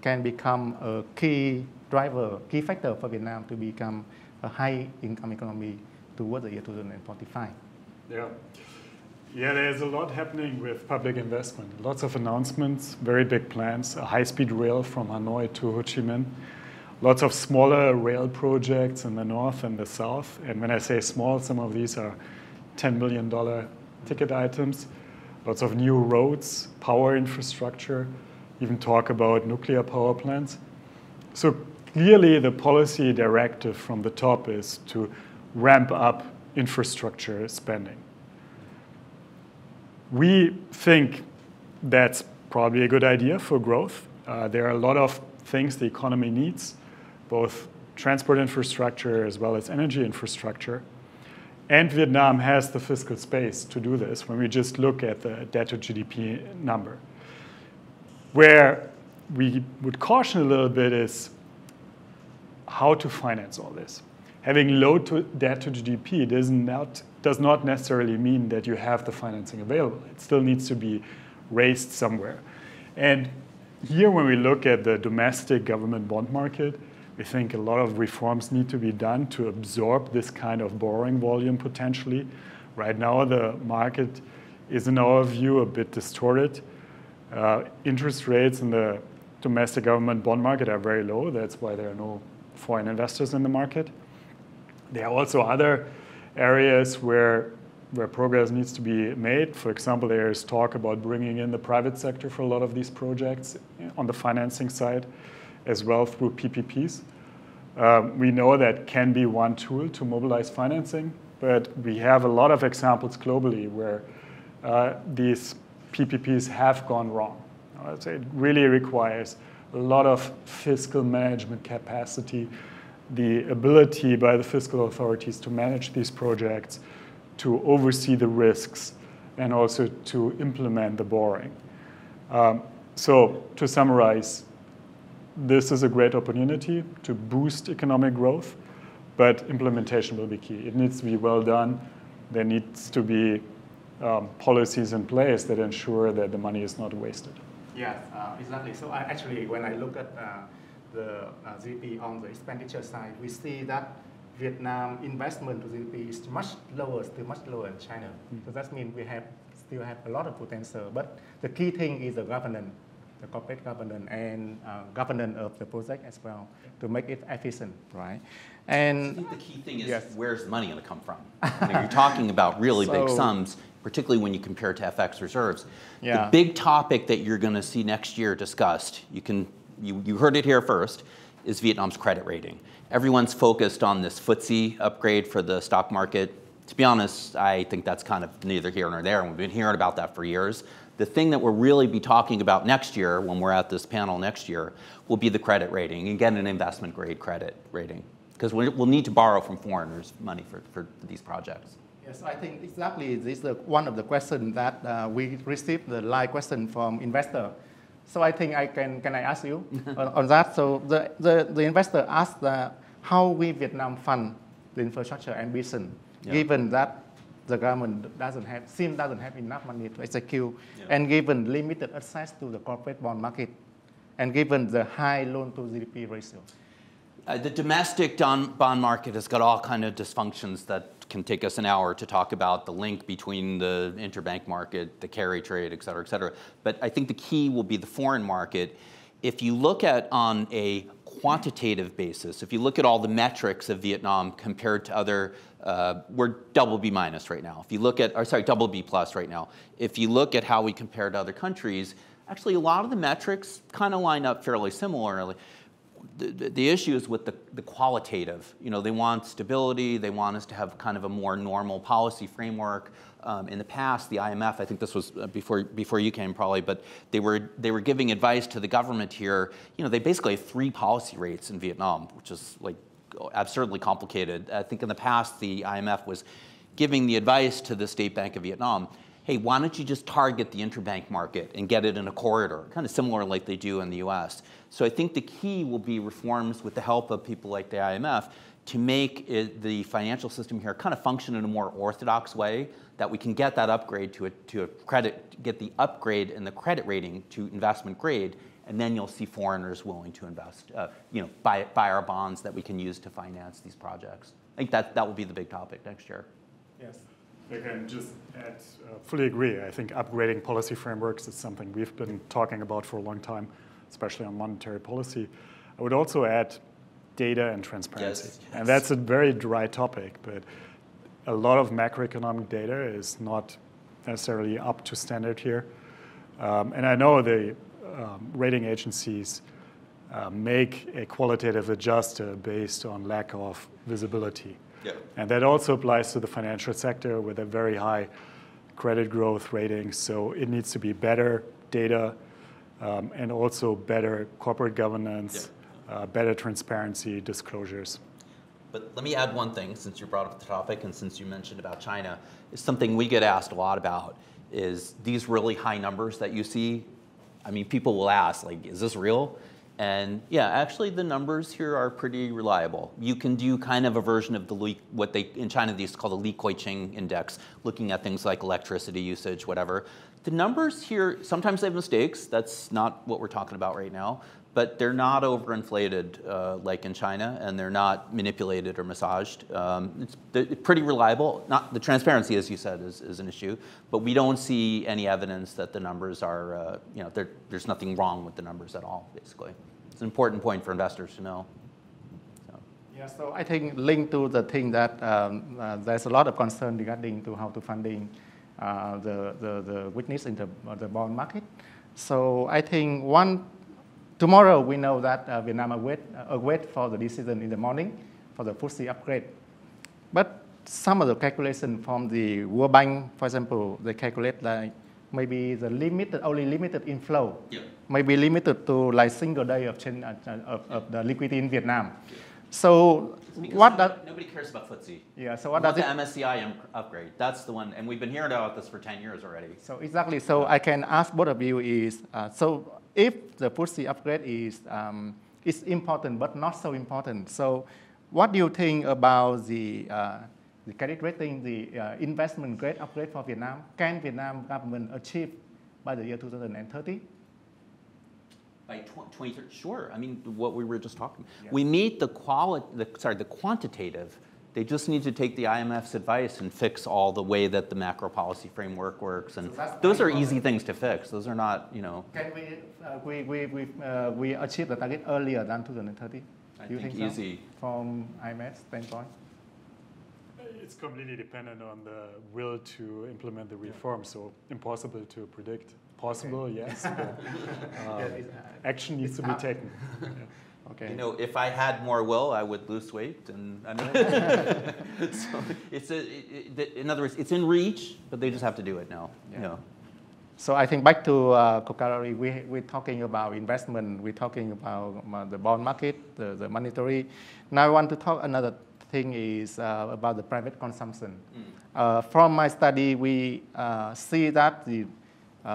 can become a key driver, key factor for Vietnam to become a high-income economy towards the year 2045. Yeah, there's a lot happening with public investment. Lots of announcements, very big plans, a high-speed rail from Hanoi to Ho Chi Minh, lots of smaller rail projects in the north and the south. And when I say small, some of these are $10 million ticket items, lots of new roads, power infrastructure, even talk about nuclear power plants. So clearly the policy directive from the top is to ramp up infrastructure spending. We think that's probably a good idea for growth. There are a lot of things the economy needs, both transport infrastructure as well as energy infrastructure. And Vietnam has the fiscal space to do this when we just look at the debt to GDP number. Where we would caution a little bit is how to finance all this. Having low debt to GDP does not necessarily mean that you have the financing available. It still needs to be raised somewhere. And here, when we look at the domestic government bond market, we think a lot of reforms need to be done to absorb this kind of borrowing volume potentially. Right now, the market is, in our view, a bit distorted. Interest rates in the domestic government bond market are very low. That's why there are no foreign investors in the market. There are also other areas where progress needs to be made. For example, there is talk about bringing in the private sector for a lot of these projects on the financing side, as well through PPPs. We know that can be one tool to mobilize financing, but we have a lot of examples globally where these PPPs have gone wrong. I'd say it really requires a lot of fiscal management capacity, the ability by the fiscal authorities to manage these projects, to oversee the risks, and also to implement the borrowing. So to summarize, this is a great opportunity to boost economic growth, but implementation will be key. It needs to be well done. There needs to be policies in place that ensure that the money is not wasted. Yeah, exactly. So actually, when I look at the GDP on the expenditure side, we see that Vietnam investment to GDP is still much lower than China. So that means we still have a lot of potential. But the key thing is the governance, the corporate governance and governance of the project as well to make it efficient, right? And I think the key thing is where's the money going to come from? You're talking about really big sums, particularly when you compare to FX reserves. The big topic that you're going to see next year discussed, you heard it here first, is Vietnam's credit rating. Everyone's focused on this FTSE upgrade for the stock market. To be honest, I think that's kind of neither here nor there, and we've been hearing about that for years. The thing that we'll really be talking about next year, when we're at this panel next year, will be the credit rating, and get an investment grade credit rating. Because we'll need to borrow from foreigners money for these projects. Yes, I think exactly this is one of the questions that we received, the live question from investor. So I think can I ask you on that? So the investor asked how we Vietnam fund the infrastructure ambition, given that the government doesn't have enough money to execute, and given limited access to the corporate bond market, and given the high loan to GDP ratio. The domestic bond market has got all kind of dysfunctions that can take us an hour to talk about the link between the interbank market, the carry trade, et cetera, et cetera. But I think the key will be the foreign market. If you look at on a quantitative basis, if you look at all the metrics of Vietnam compared to other, we're double B minus right now. If you look at, or sorry, double B plus right now. If you look at how we compare to other countries, actually a lot of the metrics kind of line up fairly similarly. The issue is with the qualitative. You know, they want stability. They want us to have kind of a more normal policy framework. In the past, the IMF, I think this was before you came probably, but they were giving advice to the government here. You know, they basically have 3 policy rates in Vietnam, which is like absurdly complicated. I think in the past, the IMF was giving the advice to the State Bank of Vietnam, hey, why don't you just target the interbank market and get it in a corridor, kind of similar like they do in the US. So I think the key will be reforms with the help of people like the IMF to make the financial system here kind of function in a more orthodox way, that we can get that upgrade to a credit, get the upgrade in the credit rating to investment grade, and then you'll see foreigners willing to invest, you know, buy our bonds that we can use to finance these projects. I think that will be the big topic next year. Yes. I can just add, fully agree. I think upgrading policy frameworks is something we've been talking about for a long time, especially on monetary policy. I would also add data and transparency. Yes, yes. And that's a very dry topic, but a lot of macroeconomic data is not necessarily up to standard here. And I know the rating agencies make a qualitative adjuster based on lack of visibility. Yeah. And that also applies to the financial sector with a very high credit growth rating. So it needs to be better data and also better corporate governance, better transparency, disclosures. But let me add one thing, since you brought up the topic and since you mentioned about China, is something we get asked a lot about is these really high numbers that you see. I mean, people will ask, like, is this real? And yeah, actually the numbers here are pretty reliable. You can do kind of a version of what they, in China, they used to call the Li Kuei-Ching index, looking at things like electricity usage, whatever. The numbers here, sometimes they have mistakes. That's not what we're talking about right now. But they're not overinflated like in China, and they're not manipulated or massaged. It's pretty reliable. Not the transparency, as you said, is an issue. But we don't see any evidence that the numbers are, you know, there's nothing wrong with the numbers at all, basically. It's an important point for investors to know. So. Yeah, so I think linked to the thing that there's a lot of concern regarding to how to funding the weakness in the bond market. So I think tomorrow we know that Vietnam await for the decision in the morning for the FTSE upgrade. But some of the calculation from the World Bank, for example, they calculate like maybe the only limited inflow, maybe limited to like single day of the liquidity in Vietnam. Yeah. So nobody cares about FTSE. Yeah. So what does the MSCI upgrade? That's the one, and we've been hearing about this for 10 years already. So exactly. So I can ask both of you is so if the FTSE upgrade is important but not so important. So what do you think about the credit rating, the investment grade upgrade for Vietnam? Can Vietnam government achieve by the year 2030? By 2030, sure. I mean, what we were just talking. Yeah. We meet the quantitative. They just need to take the IMF's advice and fix all the way that the macro policy framework works. And so those are easy things to fix. Those are not, you know. Can we achieve the target earlier than 2030? Do you think easy. So? From IMF's standpoint? It's completely dependent on the will to implement the reform, so impossible to predict. Possible, okay. Yes, but action needs to be taken. Yeah. Okay. You know, if I had more will, I would lose weight, and I mean, so in other words, it's in reach, but they just have to do it now. Yeah. You know. So I think back to Kokarari, we're talking about investment, we're talking about the bond market, the monetary. Now I want to talk another thing is about the private consumption. From my study, we see that the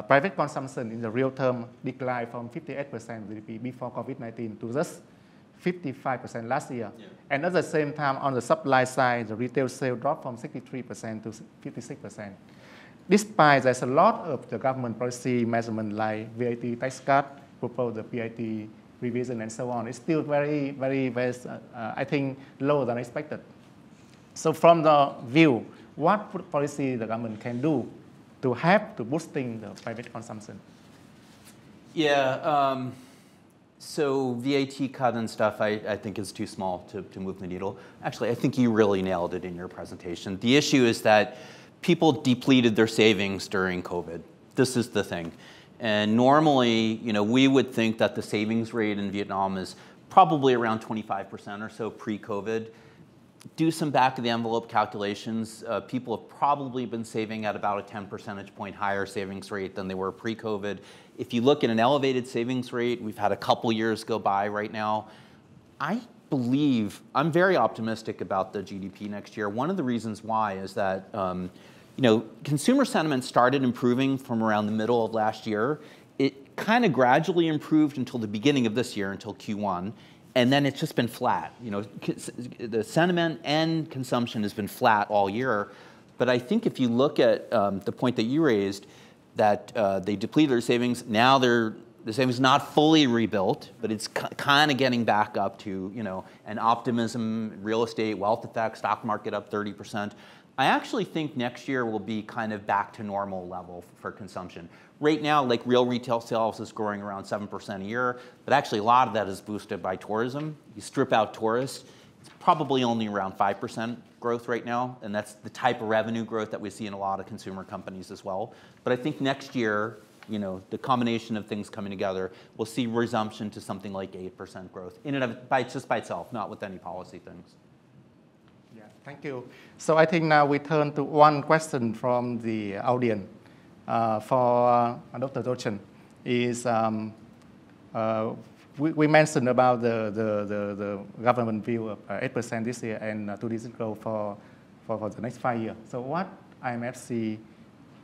private consumption in the real term declined from 58% GDP before COVID-19 to just 55% last year. Yeah. And at the same time, on the supply side, the retail sales dropped from 63% to 56%. Despite there's a lot of the government policy measurement like VAT tax cut, proposed the PIT revision and so on, it's still very, I think, lower than expected. So from the view, what policy the government can do to help to boosting the private consumption? Yeah, so VAT cut and stuff I think is too small to move the needle. Actually, I think you really nailed it in your presentation. The issue is that people depleted their savings during COVID. This is the thing. And normally, we would think that the savings rate in Vietnam is probably around 25% or so pre-COVID. Do some back of the envelope calculations. People have probably been saving at about a 10 percentage point higher savings rate than they were pre-COVID. If you look at an elevated savings rate, we've had a couple years go by right now. I'm very optimistic about the GDP next year. One of the reasons why is that consumer sentiment started improving from around the middle of last year. It kind of gradually improved until the beginning of this year, until Q1. And then it's just been flat. The sentiment and consumption has been flat all year. But I think if you look at the point that you raised, that they depleted their savings, now the savings is not fully rebuilt, but it's kind of getting back up to an optimism, real estate, wealth effect, stock market up 30%. I actually think next year will be kind of back to normal level for consumption. Right now, like real retail sales is growing around 7% a year, but actually a lot of that is boosted by tourism. You strip out tourists, it's probably only around 5% growth right now, and that's the type of revenue growth that we see in a lot of consumer companies as well. But I think next year, the combination of things coming together, we'll see resumption to something like 8% growth, just by itself, not with any policy things. Thank you. So I think now we turn to one question from the audience for Dr. Jochen. We mentioned about the government view of 8% this year and 2-digit growth for the next 5 years. So what IMF see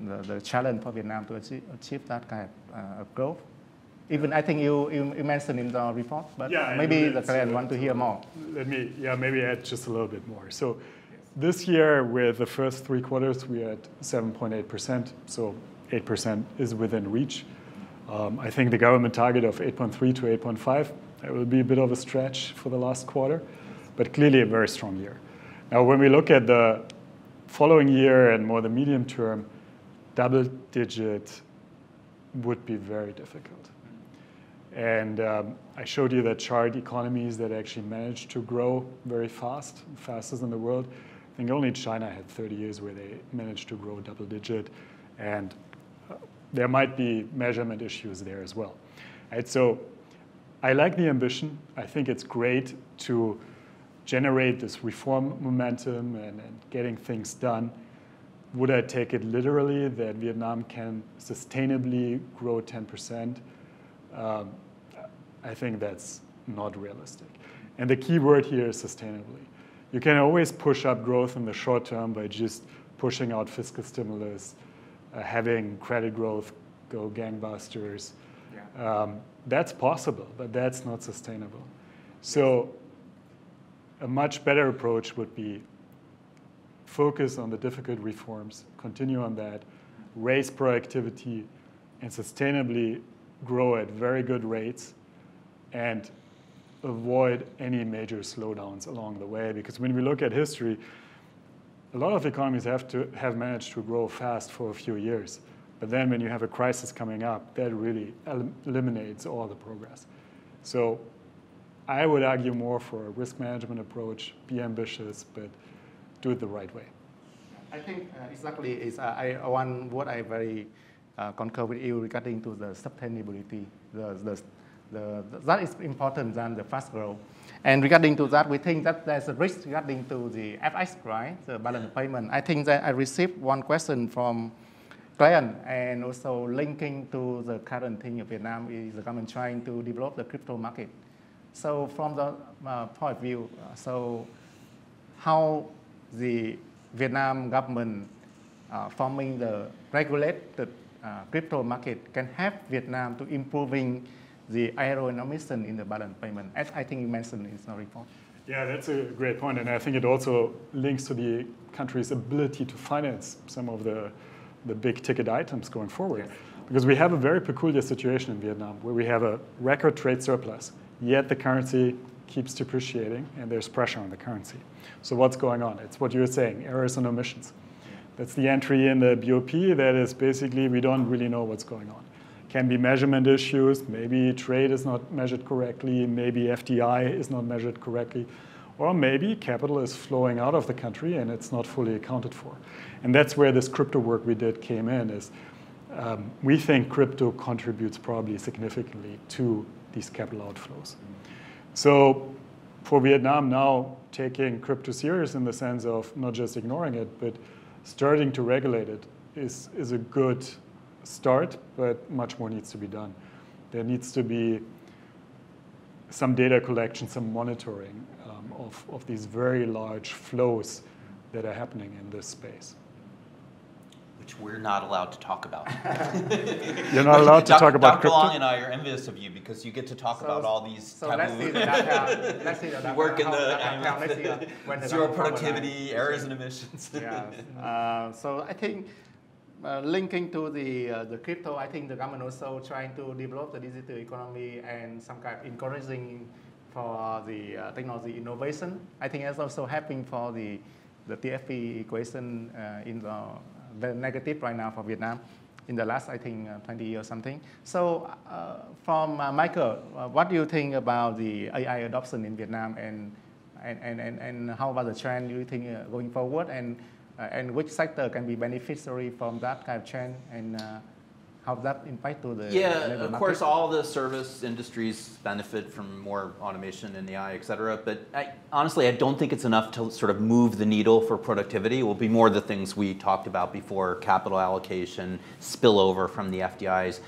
the challenge for Vietnam to achieve that kind of growth? Even I think you mentioned in the report, but maybe the client want to hear more. Let me maybe add just a little bit more. So this year, with the first 3 quarters, we are at 7.8%. So 8% is within reach. I think the government target of 8.3 to 8.5, it will be a bit of a stretch for the last quarter, but clearly a very strong year. Now, when we look at the following year and more the medium term, double-digit would be very difficult. And I showed you that chart, economies that actually managed to grow very fast, fastest in the world. I think only China had 30 years where they managed to grow double-digit, and there might be measurement issues there as well. Right, so I like the ambition. I think it's great to generate this reform momentum and getting things done. Would I take it literally that Vietnam can sustainably grow 10%? I think that's not realistic. And the key word here is sustainably. You can always push up growth in the short term by just pushing out fiscal stimulus, having credit growth go gangbusters. That's possible, but that's not sustainable. So a much better approach would be focus on the difficult reforms, continue on that, raise productivity, and sustainably grow at very good rates, and avoid any major slowdowns along the way. Because when we look at history, a lot of economies have managed to grow fast for a few years. But then when you have a crisis coming up, that really eliminates all the progress. So I would argue more for a risk management approach, be ambitious, but do it the right way. I think exactly is one what I very concur with you regarding to the sustainability. That is important than the fast growth. And regarding to that, we think that there's a risk regarding to the FX, right? The balance payment. I think that I received one question from client, and also linking to the current thing in Vietnam is the government trying to develop the crypto market. So from the point of view, so how the Vietnam government forming the regulated crypto market can help Vietnam to improving the aerodynamism in the balance payment, as I think you mentioned in the report. Yeah, that's a great point, and I think it also links to the country's ability to finance some of the big ticket items going forward. Yes. Because we have a very peculiar situation in Vietnam where we have a record trade surplus, yet the currency keeps depreciating, and there's pressure on the currency. So what's going on? It's what you were saying, errors and omissions. That's the entry in the BOP that is basically we don't really know what's going on. Can be measurement issues, maybe trade is not measured correctly, maybe FDI is not measured correctly, or maybe capital is flowing out of the country and it's not fully accounted for. And that's where this crypto work we did came in, is we think crypto contributes probably significantly to these capital outflows. So for Vietnam now, taking crypto serious in the sense of not just ignoring it, but starting to regulate it is a good start, but much more needs to be done. There needs to be some data collection, some monitoring of these very large flows that are happening in this space. Which we're not allowed to talk about. You're not allowed to talk about Dr. crypto? Long and I are envious of you because you get to talk about all these taboo. Let's see the data. Let's see the data. You work in the IMF, zero productivity, errors and emissions. Yeah. So I think linking to the crypto, I think the government also trying to develop the digital economy and some kind of encouraging for the technology innovation. I think it's also happening for the TFP equation in the negative right now for Vietnam in the last, I think, 20 years or something. So from Michael, what do you think about the AI adoption in Vietnam, and how about the trend do you think going forward, and which sector can be beneficiary from that kind of trend, and how that impact to the labor of market? course, all the service industries benefit from more automation and AI, et cetera. But honestly, I don't think it's enough to sort of move the needle for productivity. It will be more the things we talked about before, capital allocation, spillover from the FDIs.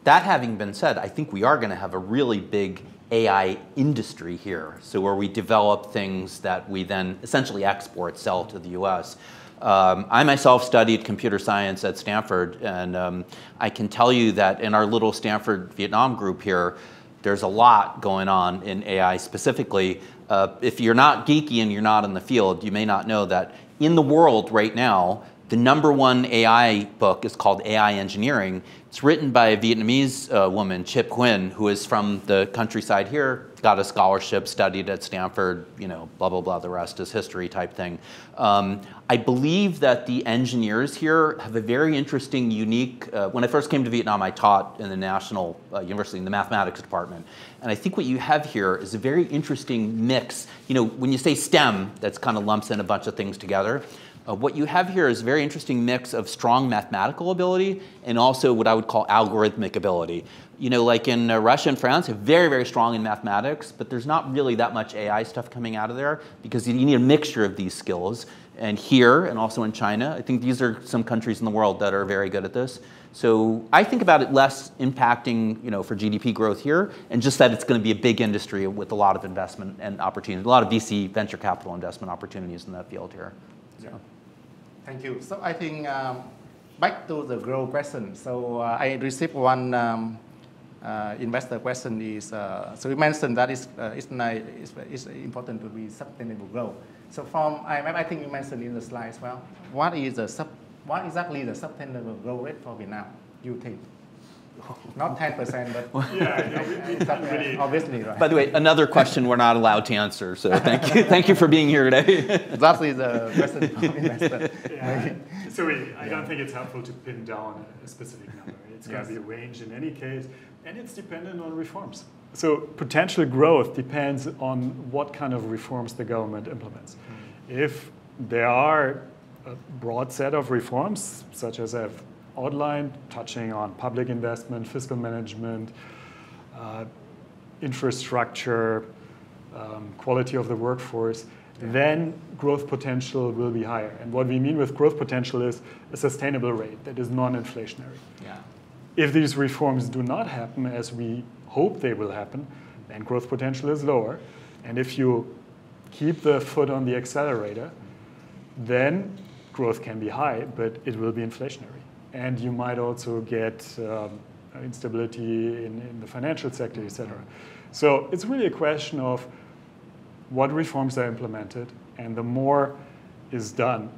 That having been said, I think we are going to have a really big AI industry here. So where we develop things that we then essentially export, sell to the US. I myself studied computer science at Stanford, and I can tell you that in our little Stanford Vietnam group here, there's a lot going on in AI specifically. If you're not geeky and you're not in the field, you may not know that in the world right now, the #1 AI book is called AI Engineering. It's written by a Vietnamese woman, Chip Nguyen, who is from the countryside here, got a scholarship, studied at Stanford, you know, blah, blah, blah, the rest is history type thing. I believe that the engineers here have a very interesting, unique, when I first came to Vietnam, I taught in the National University in the mathematics department. And I think what you have here is a very interesting mix. You know, when you say STEM, that's kind of lumps in a bunch of things together. What you have here is a very interesting mix of strong mathematical ability and also what I would call algorithmic ability. You know, like in Russia and France, they're very, very strong in mathematics, but there's not really that much AI stuff coming out of there because you need a mixture of these skills. And here, and also in China, I think these are some countries in the world that are very good at this. So I think about it less impacting, you know, for GDP growth here, and just that it's going to be a big industry with a lot of investment and opportunities, a lot of VC venture capital investment opportunities in that field here. So. Yeah. Thank you. So I think back to the growth question. So I received one investor question is, so you mentioned that it's important to be sustainable growth. So from IMF, I think you mentioned in the slide as well, what exactly the sustainable growth rate for Vietnam, you think? Not 10%, but really, obviously, right? By the way, another question we're not allowed to answer, so thank you. Thank you for being here today. That is the question from investor. Yeah. So I don't think it's helpful to pin down a specific number. It's going to be a range in any case, and it's dependent on reforms. So potential growth depends on what kind of reforms the government implements. If there are a broad set of reforms, such as I've outlined, touching on public investment, fiscal management, infrastructure, quality of the workforce, then growth potential will be higher. And what we mean with growth potential is a sustainable rate that is non-inflationary. Yeah. If these reforms do not happen as we hope they will happen, then growth potential is lower. And if you keep the foot on the accelerator, then growth can be high, but it will be inflationary. And you might also get instability in the financial sector, et cetera. So it's really a question of what reforms are implemented, and the more is done,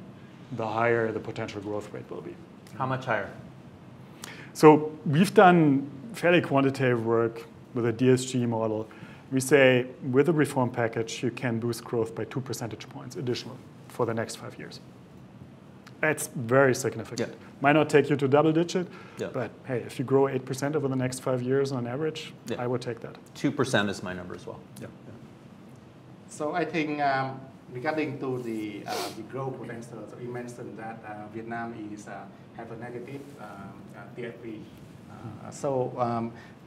the higher the potential growth rate will be. How much higher? So we've done fairly quantitative work with a DSG model We say with a reform package, you can boost growth by 2 percentage points additional for the next 5 years. That's very significant. Yeah. Might not take you to double digit, yeah. but hey, if you grow 8% over the next 5 years on average, yeah. I would take that. 2% is my number as well. Yeah. So I think regarding to the growth potential, so you mentioned that Vietnam is have a negative TFP.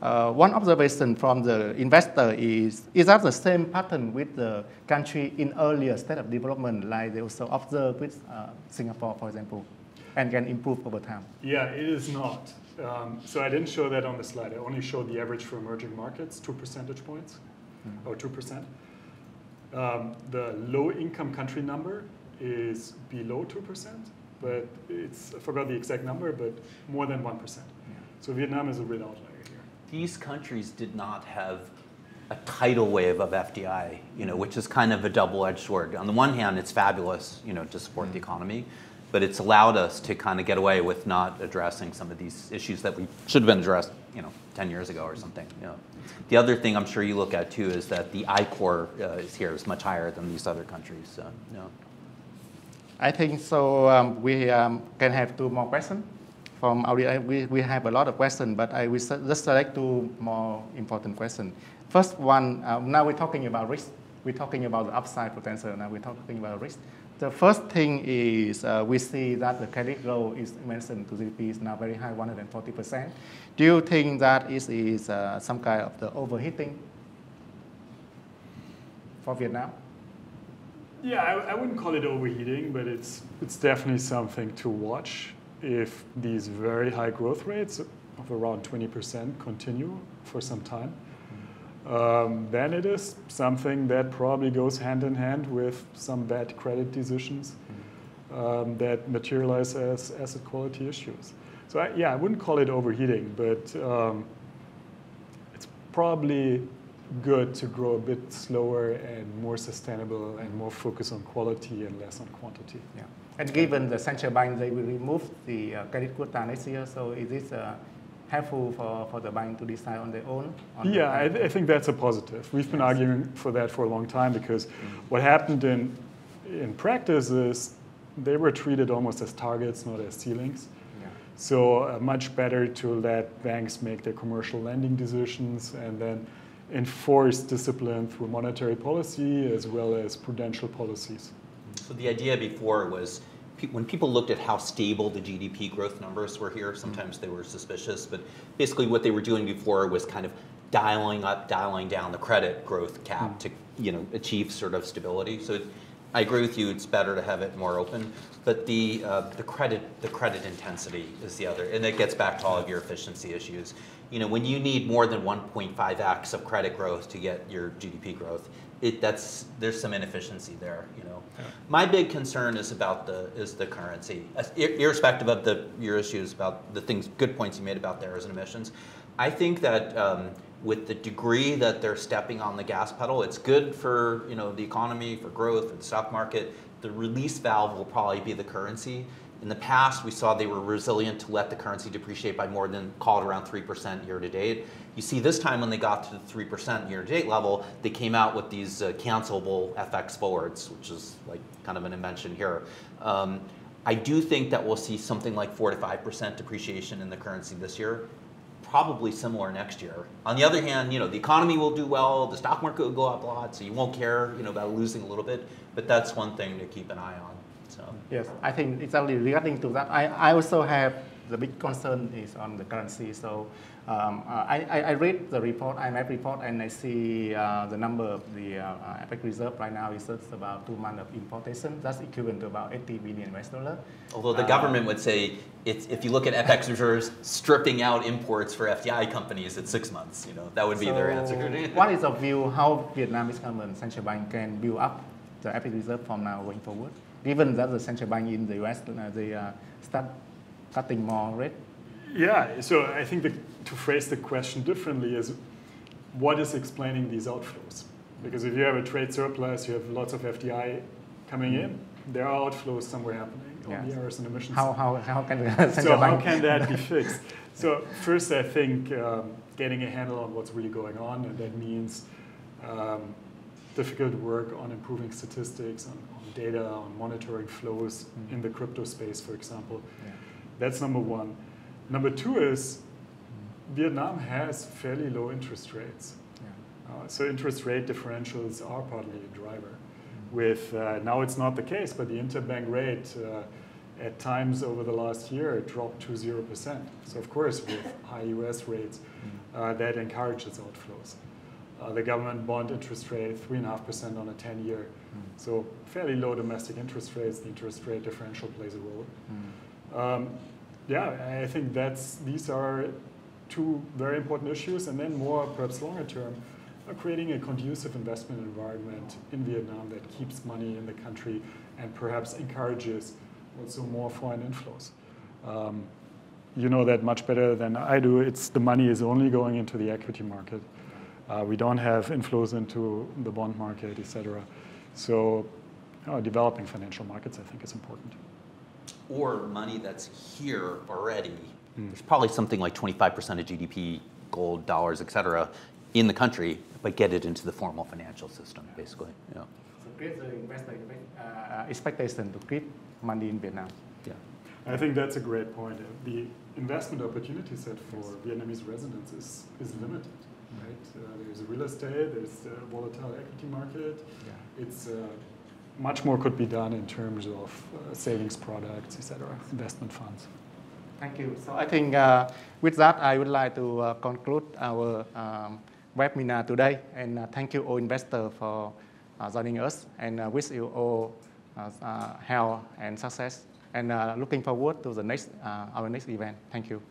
One observation from the investor is that the same pattern with the country in earlier state of development, like they also observe with Singapore, for example, and can improve over time? Yeah, it is not. So I didn't show that on the slide. I only showed the average for emerging markets, 2 percentage points, or 2%. The low-income country number is below 2%, but I forgot the exact number, but more than 1%. Yeah. So Vietnam is a real outlier here. These countries did not have a tidal wave of FDI, which is kind of a double-edged sword. On the one hand, it's fabulous, to support the economy, but it's allowed us to kind of get away with not addressing some of these issues that we should have been addressed, 10 years ago or something. The other thing I'm sure you look at too is that the I-Core is much higher than these other countries. So, I think so. We can have 2 more questions from audience. We have a lot of questions, but I will just select 2 more important questions. First one, now we're talking about risk. We're talking about the upside potential. Now we're talking about risk. The first thing is we see that the credit growth is mentioned to GDP is now very high, 140%. Do you think that is some kind of the overheating for Vietnam? Yeah, I wouldn't call it overheating, but it's definitely something to watch. If these very high growth rates of around 20% continue for some time, then it is something that probably goes hand in hand with some bad credit decisions that materialize as asset quality issues. So I wouldn't call it overheating, but it's probably good to grow a bit slower and more sustainable and more focus on quality and less on quantity. Yeah. And given the central bank, they will remove the credit quota next year, so is this helpful for the bank to decide on their own? Yeah, I think that's a positive. We've been arguing for that for a long time because what happened in practice is they were treated almost as targets, not as ceilings. Yeah. So much better to let banks make their commercial lending decisions and then enforce discipline through monetary policy as well as prudential policies. So the idea before was when people looked at how stable the GDP growth numbers were here, sometimes they were suspicious, but basically what they were doing before was kind of dialing up, dialing down the credit growth cap to achieve sort of stability. So I agree with you, it's better to have it more open, but the credit intensity is the other, and it gets back to all of your efficiency issues. When you need more than 1.5x of credit growth to get your GDP growth, there's some inefficiency there. Yeah. My big concern is about the currency, irrespective of your issues about the good points you made about there as emissions. I think that with the degree that they're stepping on the gas pedal, it's good for the economy, for growth, for the stock market. The release valve will probably be the currency. In the past, we saw they were resilient to let the currency depreciate by more than, call it around 3% year to date. You see this time when they got to the 3% year to date level, they came out with these cancelable FX forwards, which is like kind of an invention here. I do think that we'll see something like 4 to 5% depreciation in the currency this year, probably similar next year. On the other hand, the economy will do well, the stock market will go up a lot, so you won't care, about losing a little bit, but that's one thing to keep an eye on. So. Yes, I think exactly regarding to that, I also have the big concern is on the currency. So I read the report, IMF report, and I see the number of the FX reserve right now is just about 2 months of importation. That's equivalent to about $80 billion. Although the government would say, if you look at FX reserves, stripping out imports for FDI companies, it's 6 months. That would be their answer. What is the view how Vietnamese government, central bank can build up the FX reserve from now going forward? Given that the central bank in the US, they start cutting more rate? Yeah, so I think to phrase the question differently is, what is explaining these outflows? Because if you have a trade surplus, you have lots of FDI coming in, there are outflows somewhere happening. Yes. OBRs and emissions. How can the central bank? How can that be fixed? So first, I think getting a handle on what's really going on, and that means difficult work on improving statistics, on data, on monitoring flows in the crypto space, for example. Yeah. That's number one. Number two is Vietnam has fairly low interest rates. Yeah. So interest rate differentials are partly a driver. With now it's not the case, but the interbank rate at times over the last year it dropped to 0%. So of course with high US rates, that encourages outflows. The government bond interest rate 3.5% on a 10-year. So fairly low domestic interest rates. The interest rate differential plays a role. Yeah, I think these are two very important issues, and then more perhaps longer term, creating a conducive investment environment in Vietnam that keeps money in the country and perhaps encourages also more foreign inflows. You know that much better than I do. The money is only going into the equity market. We don't have inflows into the bond market, et cetera. So developing financial markets, I think, is important. Or money that's here already. There's probably something like 25% of GDP, gold, dollars, et cetera, in the country, but get it into the formal financial system, basically. Yeah. So create the investor expectation to keep money in Vietnam. Yeah. I think that's a great point. The investment opportunity set for Vietnamese residents is limited. Right? There's real estate, there's the volatile equity market. Yeah. It's much more could be done in terms of savings products, etc., investment funds. Thank you. So I think with that, I would like to conclude our webinar today. And thank you all investors for joining us. And wish you all health and success. And looking forward to the our next event. Thank you.